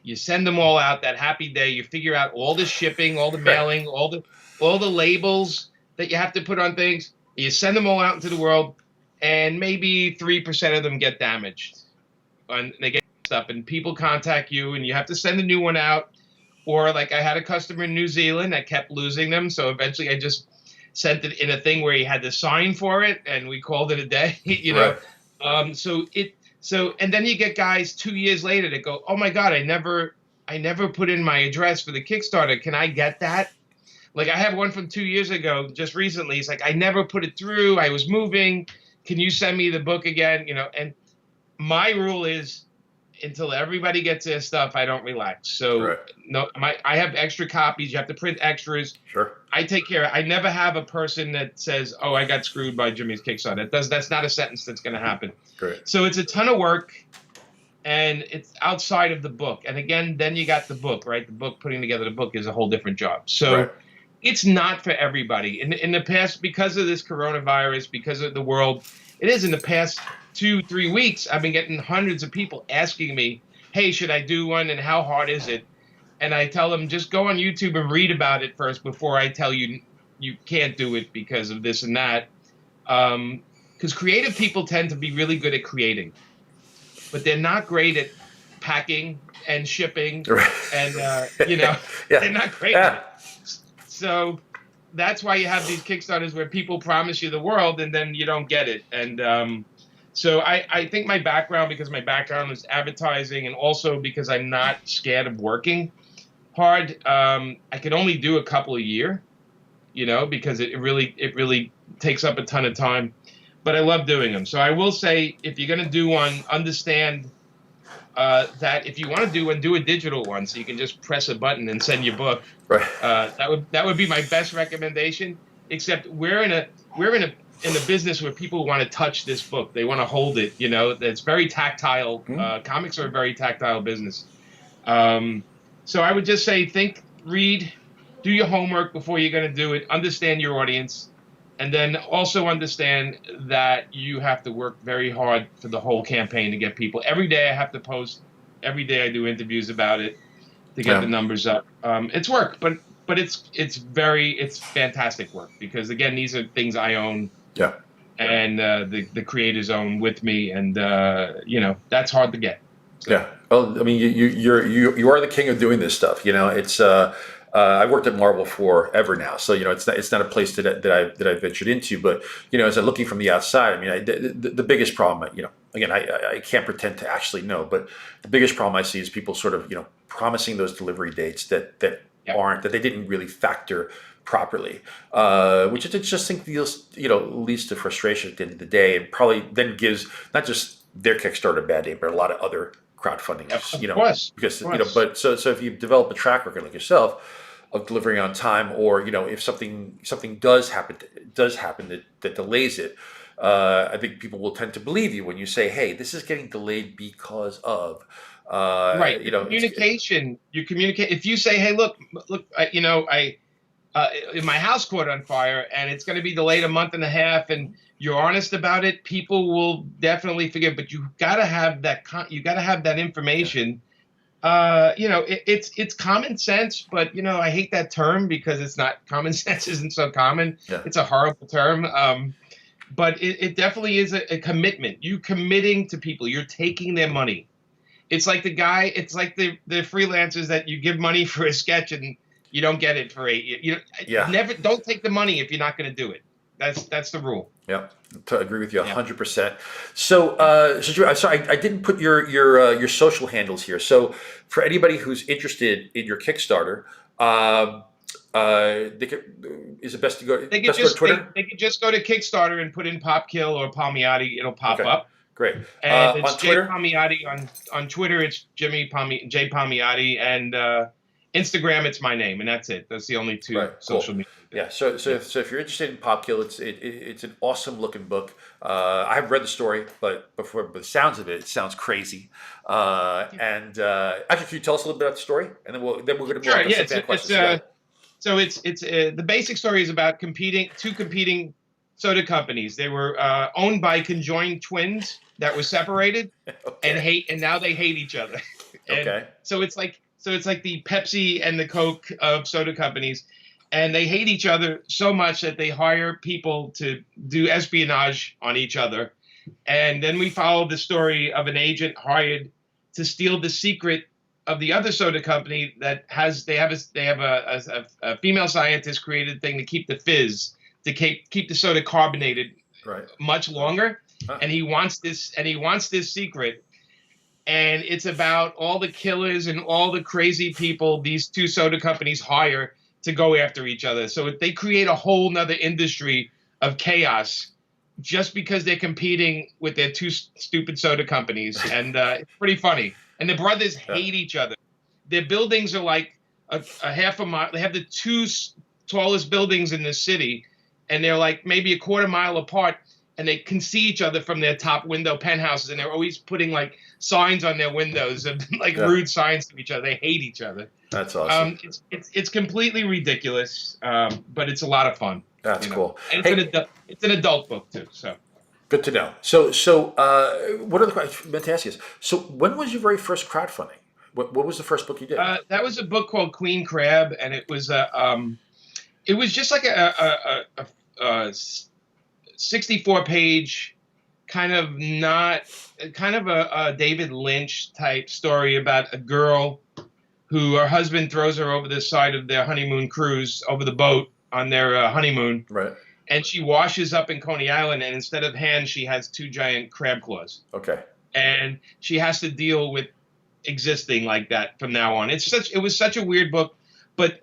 you send them all out that happy day. You figure out all the shipping, all the mailing, all the labels that you have to put on things. You send them all out into the world, and maybe 3% of them get damaged. And they get up, and people contact you, and you have to send a new one out. Or like I had a customer in New Zealand that kept losing them. So eventually I just sent it in a thing where he had to sign for it, and we called it a day, you know? Right. So and then you get guys 2 years later that go, oh my God, I never put in my address for the Kickstarter. Can I get that? Like I have one from 2 years ago, just recently. He's like, I never put it through. I was moving. Can you send me the book again? You know, and my rule is, until everybody gets their stuff, I don't relax. So I have extra copies. You have to print extras. Sure. I take care of it. I never have a person that says, oh, I got screwed by Jimmy's Kickstarter. That's not a sentence that's going to happen. Great. So it's a ton of work, and it's outside of the book. And again, then you got the book, right? The book, putting together the book is a whole different job. So it's not for everybody. In the past, because of this coronavirus, because of the world, it is in the past 2-3 weeks, I've been getting hundreds of people asking me, hey, should I do one, and how hard is it? And I tell them, just go on YouTube and read about it first before I tell you you can't do it because of this and that. Because creative people tend to be really good at creating, but they're not great at packing and shipping, and you know, they're not great at it. So that's why you have these Kickstarters where people promise you the world and then you don't get it. And so I think my background, because my background is advertising, and also because I'm not scared of working hard, I can only do a couple a year, you know, because it really takes up a ton of time. But I love doing them. So I will say, if you're going to do one, understand that if you want to do one, do a digital one, so you can just press a button and send your book. Right. That would be my best recommendation. Except we're in a business where people want to touch this book. They want to hold it. You know, it's very tactile. Comics are a very tactile business. So I would just say, think, read, do your homework before you're going to do it. Understand your audience. And then also understand that you have to work very hard for the whole campaign to get people. Every day I have to post. Every day I do interviews about it to get the numbers up. It's work, but it's fantastic work, because again, these are things I own. Yeah. And the creators own with me, and you know, that's hard to get. So. Yeah. Well, I mean, you are the king of doing this stuff. You know, it's. I worked at Marvel forever now, so you know it's not a place that I ventured into. But you know, as I'm looking from the outside, I mean, the biggest problem, you know, again, I can't pretend to actually know, but the biggest problem I see is people sort of, you know, promising those delivery dates that they didn't really factor properly, which I just think leads to frustration at the end of the day, and probably then gives not just their Kickstarter a bad name, but a lot of other crowdfunding, you know, because you know, but so if you develop a track record like yourself of delivering on time, or you know, if something does happen that delays it, I think people will tend to believe you when you say, hey, this is getting delayed because of you know, communication. You communicate. If you say, hey, look, you know, my house caught on fire and it's going to be delayed a month and a half, and you're honest about it, people will definitely forgive. But you got to have that. You got to have that information it's common sense, but I hate that term because it's not common sense isn't so common. Yeah. It's a horrible term. But it definitely is a commitment. You committing to people. You're taking their money. It's like the freelancers that you give money for a sketch and you don't get it for 8 years. Yeah. Never don't take the money if you're not going to do it. That's the rule. Yeah, to agree with you Yeah. 100%. So Drew, I'm sorry, I didn't put your social handles here. So for anybody who's interested in your Kickstarter, is it best to go? They could Best to go to just Twitter. they could just go to Kickstarter and put in Popkill or Palmiotti. It'll pop Okay, up. great. And it's On Jay Twitter, Palmiotti on Twitter. It's Jay Palmiotti, and Instagram. It's my name, and that's it. That's the only two right? social Cool. media. Yeah. So if you're interested in Popkill, it's an awesome looking book. I haven't read the story, but the sounds of it sounds crazy. And actually, can you tell us a little bit about the story, and then we're going to move Sure. on to Yeah. some fan questions. Yeah. So it's the basic story is about two competing soda companies. They were owned by conjoined twins that were separated Okay. and now they hate each other. And Okay. so it's like the Pepsi and the Coke of soda companies, and they hate each other so much that they hire people to do espionage on each other. And then we follow the story of an agent hired to steal the secret of the other soda company that they have a female scientist created a thing to keep the fizz, to keep the soda carbonated Right. much longer. Huh. And he wants this secret. And it's about all the killers and all the crazy people these two soda companies hire to go after each other. So they create a whole nother industry of chaos just because they're competing with their two stupid soda companies. And it's pretty funny. And the brothers hate each other. Their buildings are like a half a mile. They have the two tallest buildings in the city, and they're like maybe a quarter mile apart. And they can see each other from their top window penthouses, and they're always putting like signs on their windows of like rude signs to each other. They hate each other. That's awesome. It's completely ridiculous, but it's a lot of fun. That's cool. And Hey, it's an adult book too. So good to know. So what other question I meant to ask you is, so when was your very first crowdfunding? What was the first book you did? that was a book called Queen Crab, and it was just like a 64-page kind of a David Lynch type story about a girl who her husband throws her over the side of their honeymoon cruise, over the boat on their honeymoon. Right. And she washes up in Coney Island, and instead of hands, she has two giant crab claws. Okay. And she has to deal with existing like that from now on. It was such a weird book, but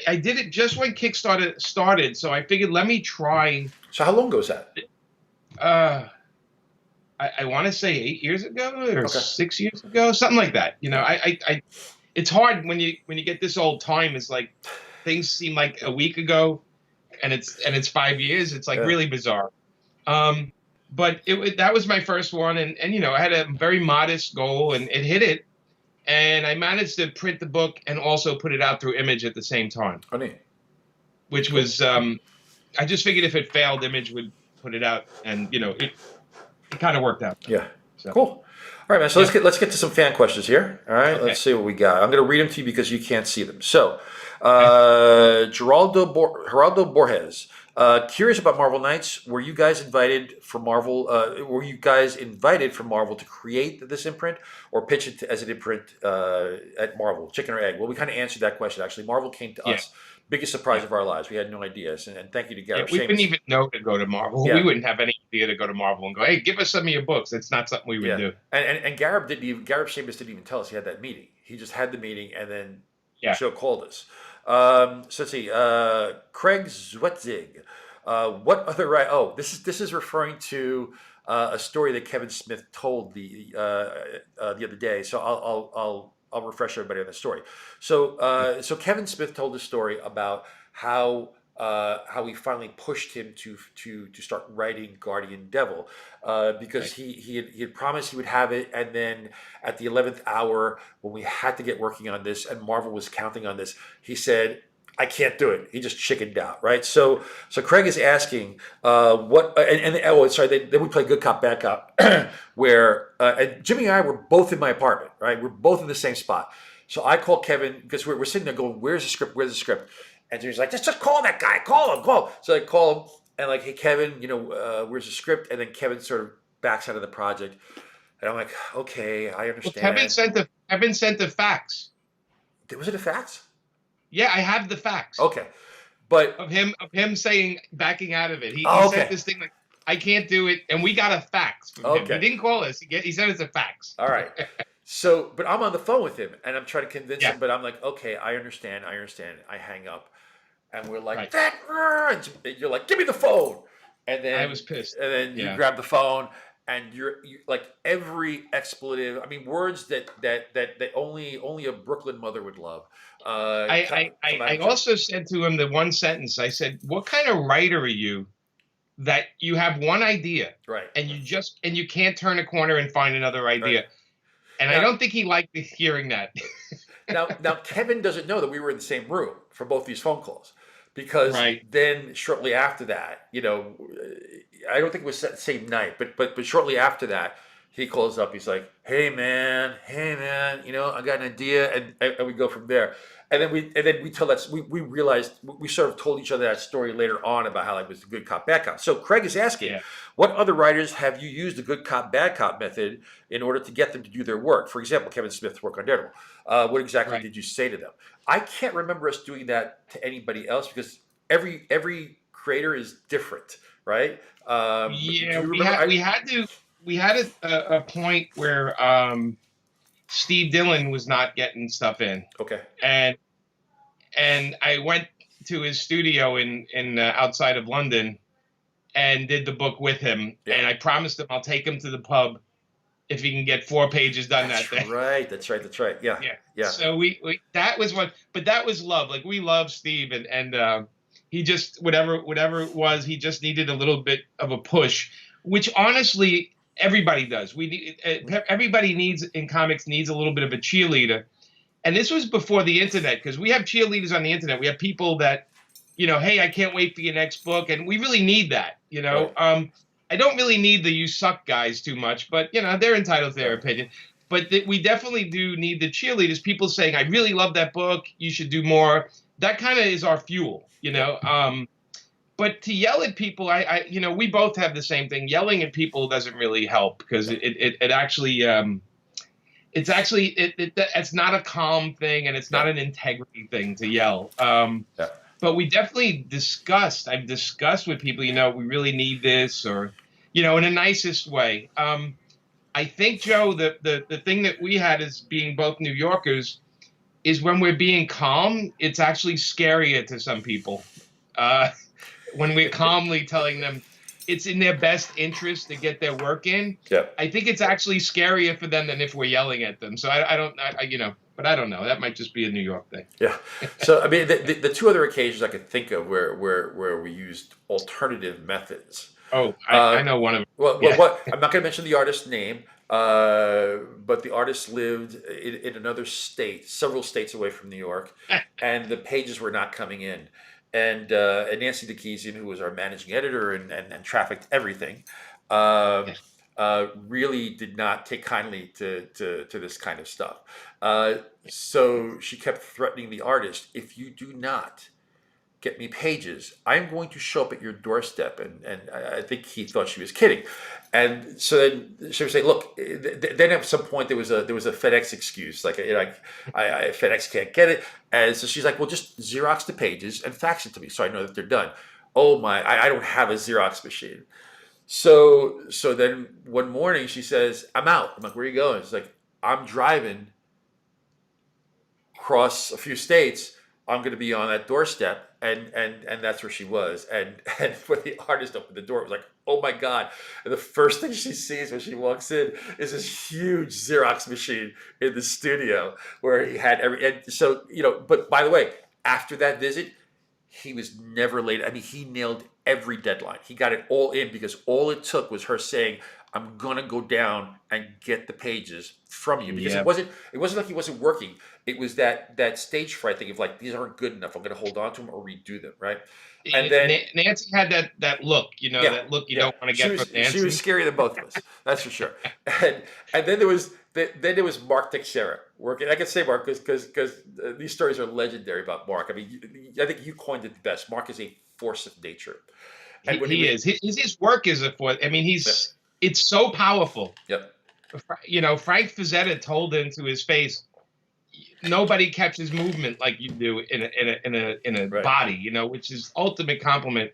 I did it just when Kickstarter started, so I figured let me try. So how long ago was that? I want to say 8 years ago or 6 years ago, something like that. It's hard when you get this old time. It's like things seem like a week ago, and it's 5 years. It's like really bizarre. But that was my first one, and I had a very modest goal, and it hit it. And I managed to print the book and also put it out through Image at the same time. Funny. Which was, I just figured if it failed, Image would put it out, and it kind of worked out. Yeah. So. Cool. All right, man. So let's get to some fan questions here. All right. Okay. Let's see what we got. I'm going to read them to you because you can't see them. So, Geraldo Borges. Curious about Marvel Knights. Were you guys invited from Marvel? To create this imprint or pitch it as an imprint at Marvel? Chicken or egg? Well, we kind of answered that question. Actually, Marvel came to us. Biggest surprise of our lives. We had no ideas, and thank you to Gareth. We wouldn't even know to go to Marvel. Yeah. We wouldn't have any idea to go to Marvel and go, "Hey, give us some of your books." It's not something we would do. And Gareth Shamus didn't even tell us he had that meeting. He just had the meeting, and then the show called us. So let's see. Craig Zwetzig. What other? Oh, this is referring to a story that Kevin Smith told the other day. So I'll refresh everybody on the story. So Kevin Smith told a story about how he finally pushed him to start writing Guardian Devil because he had promised he would have it, and then at the 11th hour when we had to get working on this and Marvel was counting on this, he said, I can't do it. He just chickened out, right? So Craig is asking what, and oh, sorry. Then we play good cop, bad cop, where and Jimmy and I were both in my apartment, right? We're both in the same spot. So I call Kevin because we're sitting there going, "Where's the script? Where's the script?" And Jimmy's like, "Just call that guy. Call him. Call him." So I call him and like, "Hey, Kevin, where's the script?" And then Kevin sort of backs out of the project, and I'm like, "Okay, I Well, understand." Kevin sent the fax. Was it a fax? Yeah, I have the fax. Okay, but Of him saying backing out of it. He okay. sent this thing like, I can't do it, and we got a fax from him. He didn't call us. He sent us a fax. All right. So, but I'm on the phone with him, and I'm trying to convince Yeah. him. But I'm like, okay, I understand. I hang up, and we're like, Right. that. And you're like, give me the phone. And then I was pissed. And then you Yeah. grab the phone, and you're like every expletive. I mean, words that only a Brooklyn mother would love. I also said to him the one sentence. I said, "What kind of writer are you that you have one idea, Right. and you can't turn a corner and find another idea?" Right. And Now- I don't think he liked hearing that. Now Kevin doesn't know that we were in the same room for both these phone calls, because Right. then shortly after that, I don't think it was the same night, but shortly after that, he calls up. He's like, hey man, I got an idea," and we go from there. And then we tell that we realized we sort of told each other that story later on about how it was the good cop, bad cop. So Craig is asking, Yeah. what other writers have you used the good cop, bad cop method in order to get them to do their work? For example, Kevin Smith's work on Daredevil. What exactly Right. did you say to them? I can't remember us doing that to anybody else because every creator is different, right? Yeah, do you we remember- we had a point where Steve Dillon was not getting stuff in, Okay. and I went to his studio in outside of London and did the book with him. Yeah. And I promised him I'll take him to the pub if he can get 4 pages done That's that day. right. That's right. Yeah. Yeah. Yeah. So we that was but that was love. Like, we love Steve, and he just, whatever it was, he just needed a little bit of a push, which honestly everybody does. Everybody in comics needs a little bit of a cheerleader. And this was before the internet, because we have cheerleaders on the internet. We have people that, hey, I can't wait for your next book, and we really need that. Right. I don't really need the "you suck" guys too much, but they're entitled to their opinion. But we definitely do need the cheerleaders, people saying, "I really love that book. You should do more." That kind of is our fuel, But to yell at people, we both have the same thing. Yelling at people doesn't really help, because it actually, it's not a calm thing, and it's not an integrity thing to yell. But we definitely I've discussed with people, we really need this, or, in a nicest way. I think, Joe, the thing that we had as being both New Yorkers is when we're being calm, it's actually scarier to some people. When we're calmly telling them it's in their best interest to get their work in, Yeah. I think it's actually scarier for them than if we're yelling at them. So I don't know. That might just be a New York thing. Yeah. So I mean, the two other occasions I could think of where we used alternative methods. Oh, I know one of them. Well, I'm not going to mention the artist's name, but the artist lived in another state, several states away from New York, and the pages were not coming in. And Nancy DeKeesian, who was our managing editor and trafficked everything, really did not take kindly to this kind of stuff. So she kept threatening the artist, if you do not get me pages, I'm going to show up at your doorstep. And I think he thought she was kidding. And so then she would say, look, then at some point there was a FedEx excuse, like FedEx can't get it. And so she's like, well, just Xerox the pages and fax it to me so I know that they're done. Oh my, I don't have a Xerox machine. So then one morning she says, I'm out. I'm like, where are you going? She's like, I'm driving across a few states. I'm going to be on that doorstep. And that's where she was. And when the artist opened the door, it was like, oh my God. And the first thing she sees when she walks in is this huge Xerox machine in the studio where he had and so, but by the way, after that visit, he was never late. I mean, he nailed every deadline. He got it all in because all it took was her saying, "I'm gonna go down and get the pages from you," because Yeah. it wasn't like he wasn't working. It was that stage fright thing of like, these aren't good enough. I'm gonna hold on to them or redo them, right? And then Nancy had that look, yeah, that look you yeah, don't want to get from she was Nancy. scarier than both of us. That's for sure. And then there was Mark Teixeira working. I can say Mark because these stories are legendary about Mark. I mean, I think you coined it the best. Mark is a force of nature. And when He is. His work is a force. I mean, yep, it's so powerful. yep, Frank Frazetta told him to his face, nobody catches movement like you do in a right. body, which is ultimate compliment.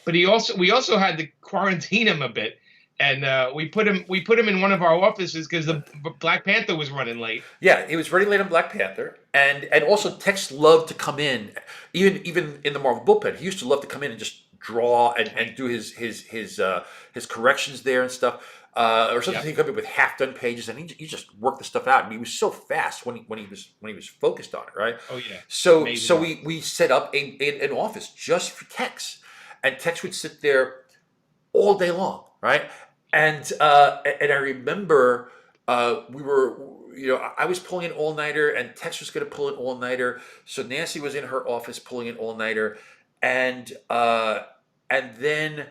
But we also had to quarantine him a bit, and we put him in one of our offices because the Black Panther was running late. Yeah, he was running late on Black Panther, and also Tex loved to come in, even in the Marvel bullpen. He used to love to come in and just draw and do his corrections there and stuff. Or sometimes he'd come in with half done pages, and he just worked the stuff out. I mean, he was so fast when he was focused on it, right? Oh yeah. So Amazing. we set up an office just for Tex, and Tex would sit there all day long, right? And I remember we were, I was pulling an all nighter, and Tex was going to pull an all nighter. So Nancy was in her office pulling an all nighter, and then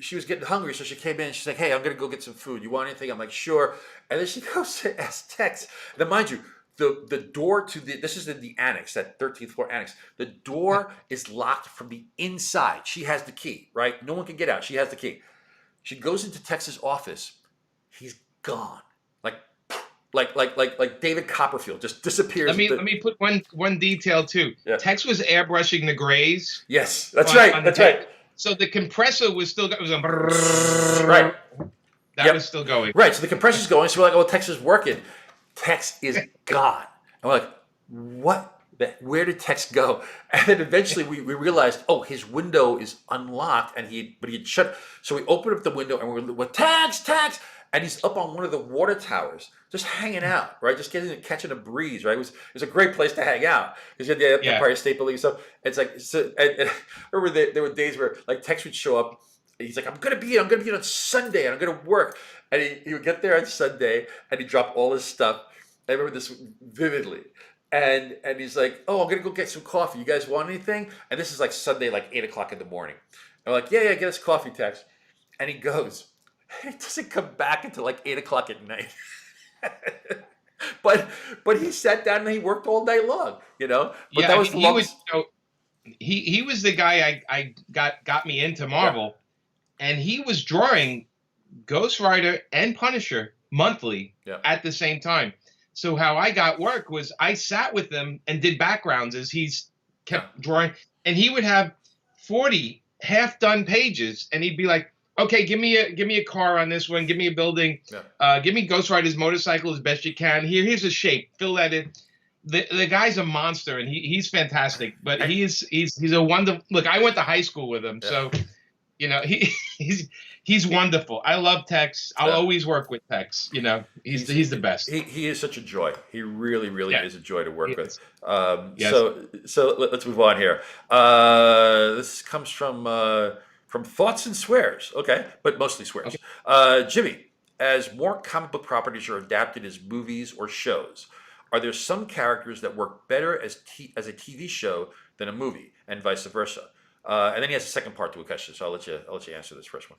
she was getting hungry, so she came in. And she's like, "Hey, I'm gonna go get some food. You want anything?" I'm like, "Sure." And then she goes to ask Tex. Now, mind you, the door to this is in the annex, that 13th floor annex. The door is locked from the inside. She has the key, right? No one can get out. She has the key. She goes into Tex's office. He's gone, like David Copperfield, just disappears. Let me put one detail too. Yeah. Tex was airbrushing the grays. Yes, that's right. That's right. So the compressor was still Right. That was still going. Right. So the compressor's going. So we're like, "Oh, Tex is working." Tex is gone. And we're like, "What? Where did Tex go?" And then eventually we realized, oh, his window is unlocked, but he had shut. So we opened up the window and we're Tex, and he's up on one of the water towers, just hanging out, right? Just catching a breeze, right? It was a great place to hang out because you had the Empire State Building and stuff. It's like, so, and I remember there were days where like Tex would show up. And he's like, I'm gonna be on Sunday, and I'm gonna work. And he would get there on Sunday, and he'd drop all his stuff. I remember this vividly. And he's like, "Oh, I'm gonna go get some coffee. You guys want anything?" And this is like Sunday, like 8 o'clock in the morning. And I'm like, "Yeah, get us coffee, Tex." And he goes. He doesn't come back until like 8 o'clock at night. but he sat down and he worked all day long, But that was the longest. He was the guy I got me into Marvel, and he was drawing Ghost Rider and Punisher monthly at the same time. So how I got work was I sat with him and did backgrounds as he's kept drawing, and he would have 40 half-done pages, and he'd be like, "Okay, give me a car on this one. Give me a building. Give me Ghost Rider's motorcycle as best you can. Here's a shape. Fill that in." The guy's a monster, and he's fantastic. But he's a wonderful. Look, I went to high school with him, so he's wonderful. I love Tex. I'll always work with Tex. He's the best. He is such a joy. He really is a joy to work with. Yes. So let's move on here. This comes from Thoughts and Swears. Okay, but mostly swears. Okay. Jimmy, as more comic book properties are adapted as movies or shows, are there some characters that work better as a TV show than a movie, and vice versa? And then he has a second part to a question, so I'll let you answer this first one.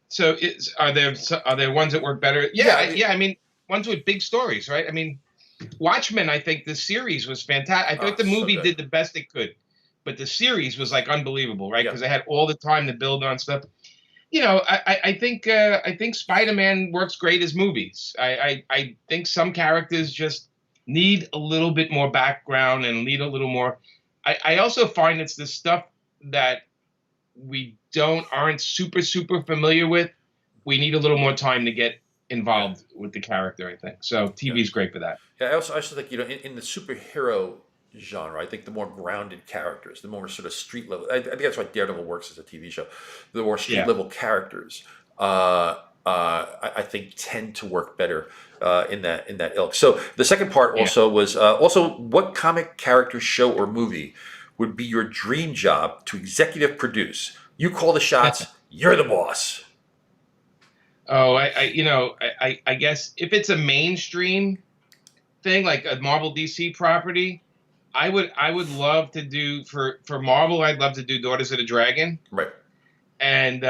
So are there ones that work better? Yeah. I mean, ones with big stories, right? I mean, Watchmen. I think the series was fantastic. I thought the movie did the best it could, but the series was like unbelievable, right? Because they had all the time to build on stuff. I think Spider-Man works great as movies. I think some characters just need a little bit more background and need a little more. I also find it's the stuff that we aren't super familiar with. We need a little more time to get involved with the character, I think. So TV is great for that. Yeah, I also think in the superhero genre, I think the more grounded characters, the more sort of street level. I think that's why Daredevil works as a TV show. The more street level characters, I think, tend to work better in that ilk. So the second part also was what comic character, show, or movie would be your dream job to executive produce? You call the shots. You're the boss. Oh, I guess if it's a mainstream thing like a Marvel DC property, I would love to do for Marvel. I'd love to do Daughters of the Dragon, Right. and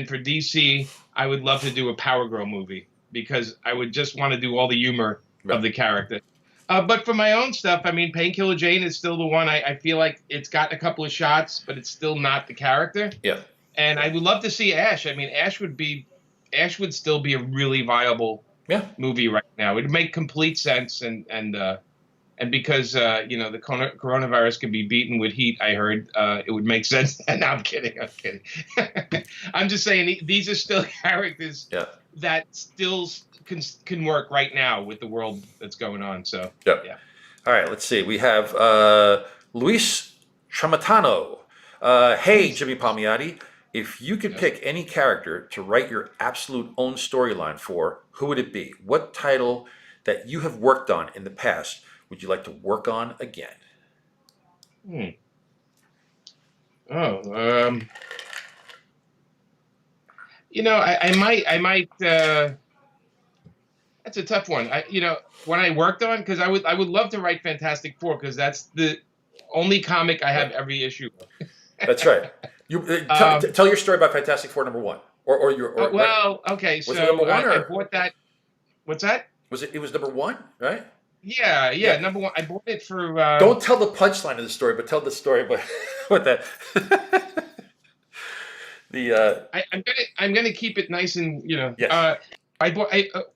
for DC, I would love to do a Power Girl movie because I would just want to do all the humor Right. of the character. But for my own stuff, I mean, Painkiller Jane is still the one. I feel like it's gotten a couple of shots, but it's still not the character. Yeah. And I would love to see Ash. I mean, Ash would still be a really viable movie right now. It would make complete sense, and because the coronavirus can be beaten with heat, I heard it would make sense. No, I'm kidding. I'm just saying these are still characters that still can work right now with the world that's going on. So yeah. All right, let's see. We have Luis Tramontano. Hey, Jimmy Palmiotti. If you could pick any character to write your absolute own storyline for, who would it be? What title that you have worked on in the past would you like to work on again? I might. That's a tough one. When I worked on, because I would love to write Fantastic Four because that's the only comic I have every issue of. That's right. You tell your story about Fantastic Four #1, or your. Okay. Was So it #1 I bought that. What's that? It was #1, right? Yeah. #1. I bought it for. Don't tell the punchline of the story, but tell the story about what that. I'm gonna keep it nice and Yes.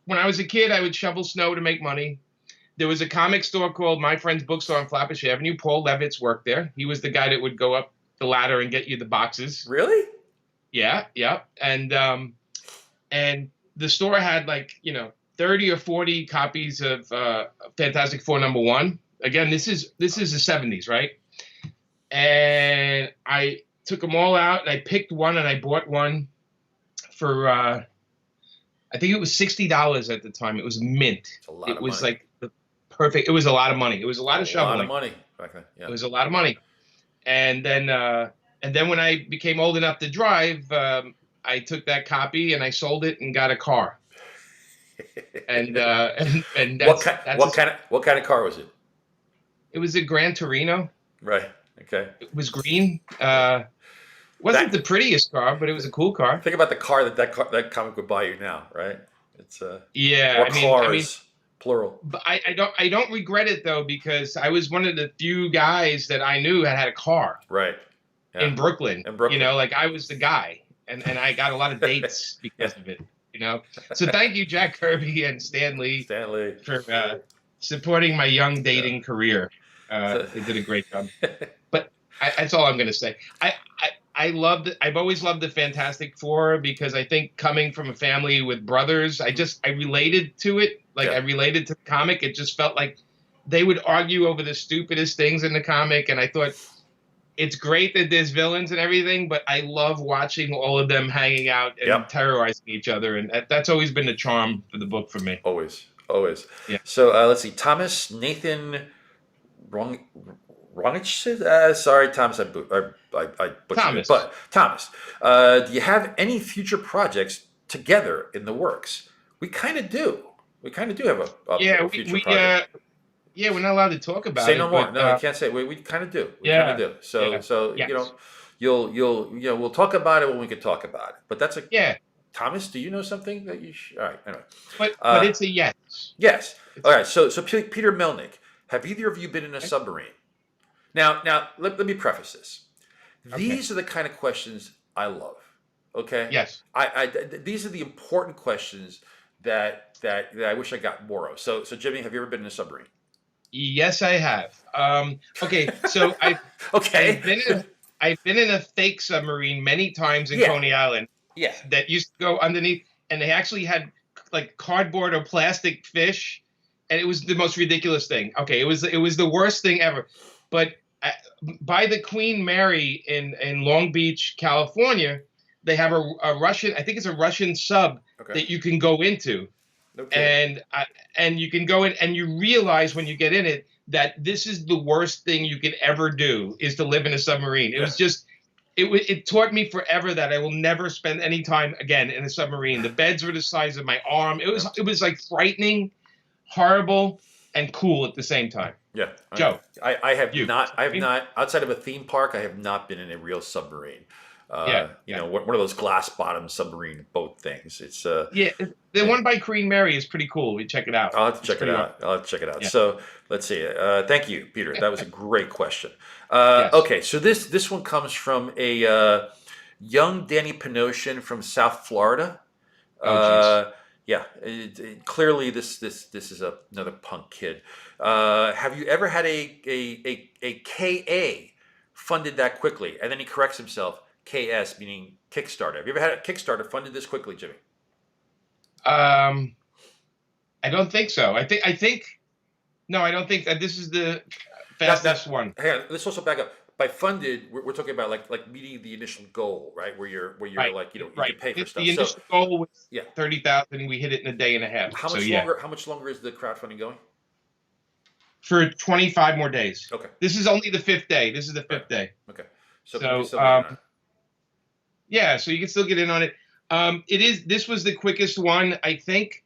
When I was a kid, I would shovel snow to make money. There was a comic store called My Friend's Bookstore on Flatbush Avenue. Paul Levitz worked there. He was the guy that would go up the ladder and get you the boxes. Really? Yeah. And the store had 30 or 40 copies of Fantastic Four #1. Again, this is the 70s, right? And I took them all out and I picked one and I bought one for I think it was $60 at the time. It was mint. It was like the perfect. It was a lot of money. It was a lot of shoveling. A lot of money back then. Yeah. It was a lot of money. And then when I became old enough to drive, I took that copy and I sold it and got a car. And that's, what kind of car was it? It was a Gran Torino. Right. Okay. It was green. Wasn't the prettiest car, but it was a cool car. Think about the car that comic would buy you now, right? It's or cars, I mean, plural. But I don't regret it though because I was one of the few guys that I knew had a car. Right. Yeah. In Brooklyn. I was the guy, and I got a lot of dates because of it. So thank you, Jack Kirby and Stan Lee for supporting my young dating career. They did a great job. But that's all I'm going to say. I've always loved the Fantastic Four because I think coming from a family with brothers, I related to it. I related to the comic. It just felt like they would argue over the stupidest things in the comic. And I thought it's great that there's villains and everything, but I love watching all of them hanging out and terrorizing each other. And that's always been the charm for the book for me. Always. Yeah. So let's see. Thomas Nathan Rongich? Sorry, Thomas, I butchered Thomas. it. But Thomas, do you have any future projects together in the works? We kind of do. We kind of do have a future project. We're not allowed to talk about it. Say no more. No, I can't say. We kind of do. We kind of do. So yes. we'll talk about it when we can talk about it. But that's Thomas, do you know something that you? All right. Anyway. But it's a yes. Yes. All right. So Peter Melnick, have either of you been in a submarine? Now, let me preface this. These are the kind of questions I love. Okay. Yes. These are the important questions that I wish I got more of. So Jimmy, have you ever been in a submarine? Yes, I have. Okay. So I've been in a fake submarine many times in Coney Island. Yeah. That used to go underneath, and they actually had cardboard or plastic fish, and it was the most ridiculous thing. Okay, it was the worst thing ever. But by the Queen Mary in Long Beach, California, they have a Russian, I think it's a Russian sub that you can go into No kidding. And you can go in and you realize when you get in it that this is the worst thing you could ever do is to live in a submarine. It was just it taught me forever that I will never spend any time again in a submarine. The beds were the size of my arm. It was like frightening, horrible, and cool at the same time. Yeah. Joe, I have you. not. I have not. Outside of a theme park, I have not been in a real submarine. Yeah. You know, one of those glass bottom submarine boat things. It's Yeah, the one by Queen Mary is pretty cool. We check it out. I'll have to check it out. I'll have to check it out. Yeah. So let's see. Thank you, Peter. That was a great question. Yes. Okay, so this one comes from a young Danny Penosian from South Florida. Oh, Yeah, clearly this is another punk kid. Have you ever had a KA funded that quickly? And then he corrects himself. KS meaning Kickstarter. Have you ever had a Kickstarter funded this quickly, Jimmy? I don't think so. I think no, I don't think that this is the fastest one. Hang on, let's also back up. By funded, we're talking about like meeting the initial goal, right? Where you're Right. like, you know, you Right. can pay for stuff. The initial goal was Yeah. 30,000. We hit it in a day and a half. How So much yeah, longer? How much longer is the crowdfunding going? for 25 more days. Okay. This is only the 5th day. This is the 5th day. Okay. So, Yeah, so you can still get in on it. This was the quickest one. I think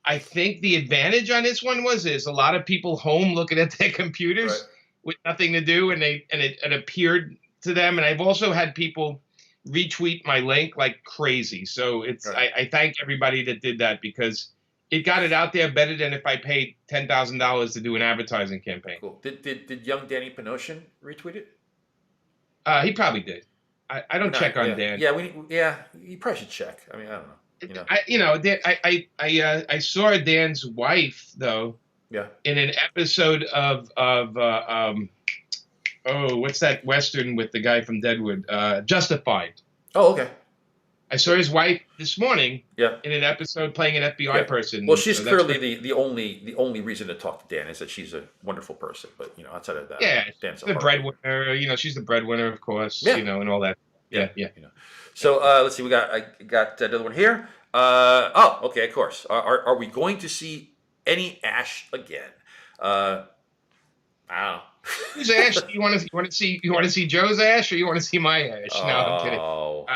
the advantage on this one is a lot of people home looking at their computers Right. with nothing to do, and it appeared to them. And I've also had people retweet my link like crazy. So Right. I thank everybody that did that because it got it out there better than if I paid $10,000 to do an advertising campaign. Cool. Did young Danny Penosian retweet it? He probably did. I don't check on Dan. Yeah, you probably should check. I mean, I don't know. You know. I saw Dan's wife though Yeah. in an episode of what's that Western with the guy from Deadwood? Justified. Oh, okay. I saw his wife this morning Yeah. in an episode playing an FBI person. Well, she's So that's clearly the only reason to talk to Dan is that she's a wonderful person. But you know, outside of that, Yeah, Dan's the breadwinner. You know, she's the breadwinner, of course. Yeah. You know, and all that. Yeah. You know. So let's see. I got another one here. Okay. Of course. Are we going to see any Ash again? I don't know. Who's Ash? You want to see Joe's Ash, or you want to see my Ash? No, I'm kidding. Oh.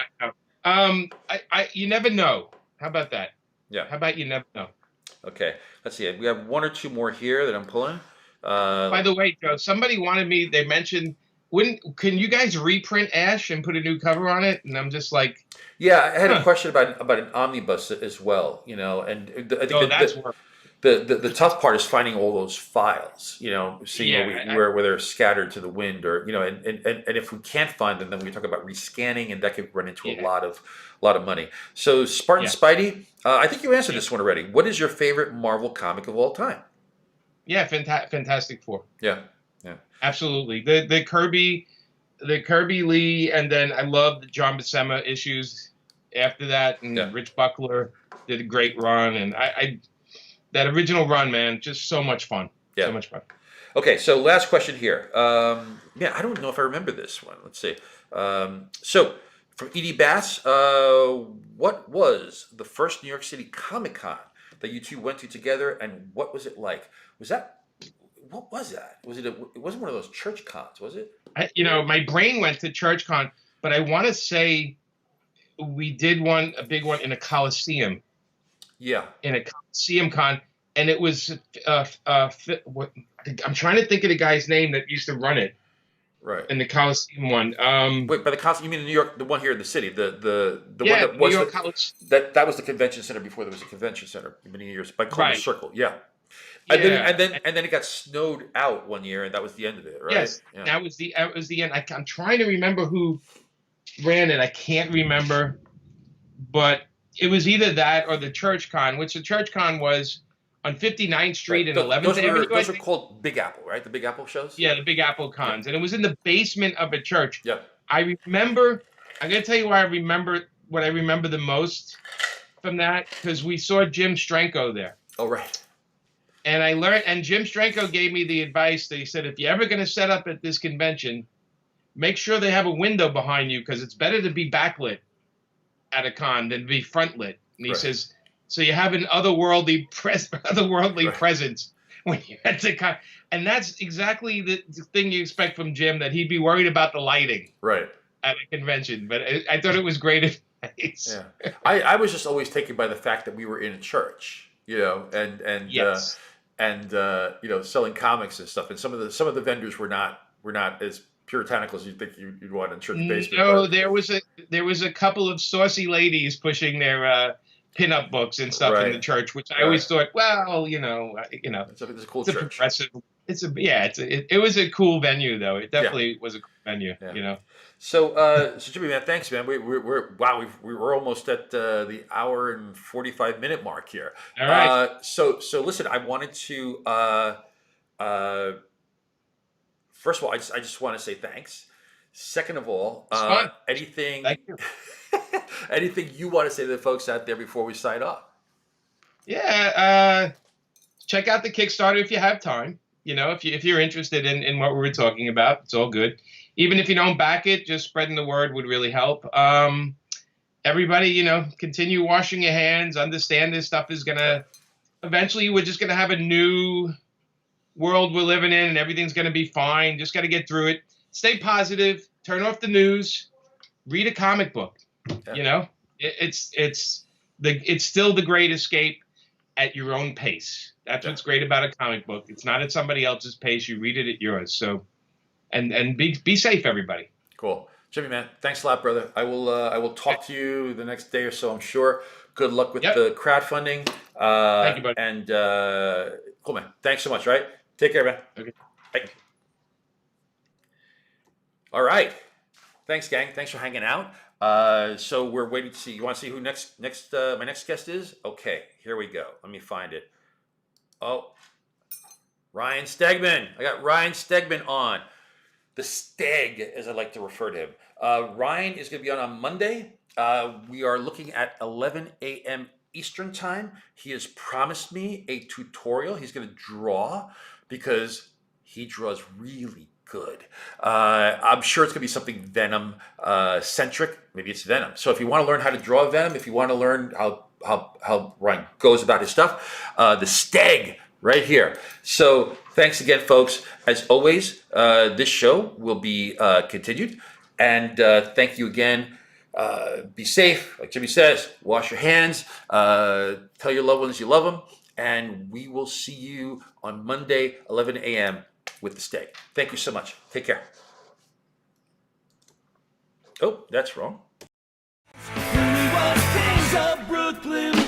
You never know. How about that? Yeah. How about you never know? Okay. Let's see. We have one or two more here that I'm pulling. By the way, Joe, somebody wanted me. They mentioned, can you guys reprint Ash and put a new cover on it? And I'm just like, yeah, I had a question about an omnibus as well. You know, and I think that's work. The tough part is finding all those files, you know, seeing Yeah, where they're scattered to the wind, or you know, and if we can't find them, then we talk about rescanning, and that could run into a lot of money. So Spartan Spidey, I think you answered this one already. What is your favorite Marvel comic of all time? Yeah, Fantastic Four. Yeah, absolutely. The Kirby Lee, and then I love the John Buscema issues after that, and Rich Buckler did a great run, and I that original run, man, just so much fun. Yeah. So much fun. Okay, so last question here. I don't know if I remember this one. Let's see. So from Edie Bass, what was the first New York City Comic Con that you two went to together, and what was it like? What was that? It wasn't one of those church cons, was it? My brain went to church con, but I want to say we did a big one in a Coliseum. Yeah. In a Coliseum con, and it was I'm trying to think of the guy's name that used to run it. Right. In the Coliseum one. Wait, by the Coliseum, you mean in New York, the one here in the city, the one that was New York College. That was the convention center before there was a convention center many years by Columbus Circle. Yeah. And then it got snowed out one year, and that was the end of it, right? Yes, that was the end. I'm trying to remember who ran it. I can't remember, but it was either that or the Church Con, which the Church Con was on 59th Street and 11th Avenue. Those are called Big Apple, right? The Big Apple shows? Yeah, the Big Apple cons. And it was in the basement of a church. Yeah. I remember, I'm going to tell you what I remember the most from that, because we saw Jim Strenko there. Oh, right. And and Jim Strenko gave me the advice that he said, if you're ever going to set up at this convention, make sure they have a window behind you, because it's better to be backlit at a con than to be front lit. And he says, So you have an otherworldly presence when you had to and that's exactly the thing you expect from Jim, that he'd be worried about the lighting Right. at a convention. But I thought it was great advice. Yeah. I was just always taken by the fact that we were in a church, and Yes. selling comics and stuff. And some of the vendors were not as puritanical as you'd think you'd want in a church basement. No, But there was a couple of saucy ladies pushing their pinup books and stuff in the Right. church, which I always thought, well, it's a cool it's a church. progressive. It was a cool venue, though. It definitely was a cool venue. Yeah. So Jimmy, man, thanks, man. We're almost at the hour and 45-minute mark here. All right. So listen, I wanted to first of all, I just want to say thanks. Second of all, It's fun. anything Thank you. anything you want to say to the folks out there before we sign off? Yeah. Check out the Kickstarter if you have time. If you're interested in what we were talking about, it's all good. Even if you don't back it, just spreading the word would really help. Everybody, continue washing your hands. Understand this stuff is gonna eventually. We're just gonna have a new world we're living in, and everything's gonna be fine. Just gotta get through it. Stay positive. Turn off the news. Read a comic book. Yeah. It's still the great escape at your own pace. That's what's great about a comic book. It's not at somebody else's pace. You read it at yours. So, and be safe, everybody. Cool. Jimmy, man, thanks a lot, brother. I will talk to you the next day or so, I'm sure. Good luck with the crowdfunding. Thank you, buddy. And cool, man. Thanks so much, right? Take care, man. Okay. Bye. All right. Thanks, gang. Thanks for hanging out. So we're waiting to see. You want to see who my next guest is? Okay, here we go. Let me find it. Oh, Ryan Stegman. I got Ryan Stegman on. The Steg, as I like to refer to him. Ryan is going to be on Monday. We are looking at 11 a.m. Eastern time. He has promised me a tutorial. He's going to draw because he draws really good. I'm sure it's going to be something Venom centric. Maybe it's Venom. So if you want to learn how to draw Venom, if you want to learn how Ryan goes about his stuff, the Steg right here. So thanks again, folks. As always, this show will be continued. And thank you again. Be safe. Like Jimmy says, wash your hands. Tell your loved ones you love them. And we will see you on Monday, 11 a.m. with the Steg. Thank you so much. Take care. Oh, that's wrong. We were kings of Brooklyn.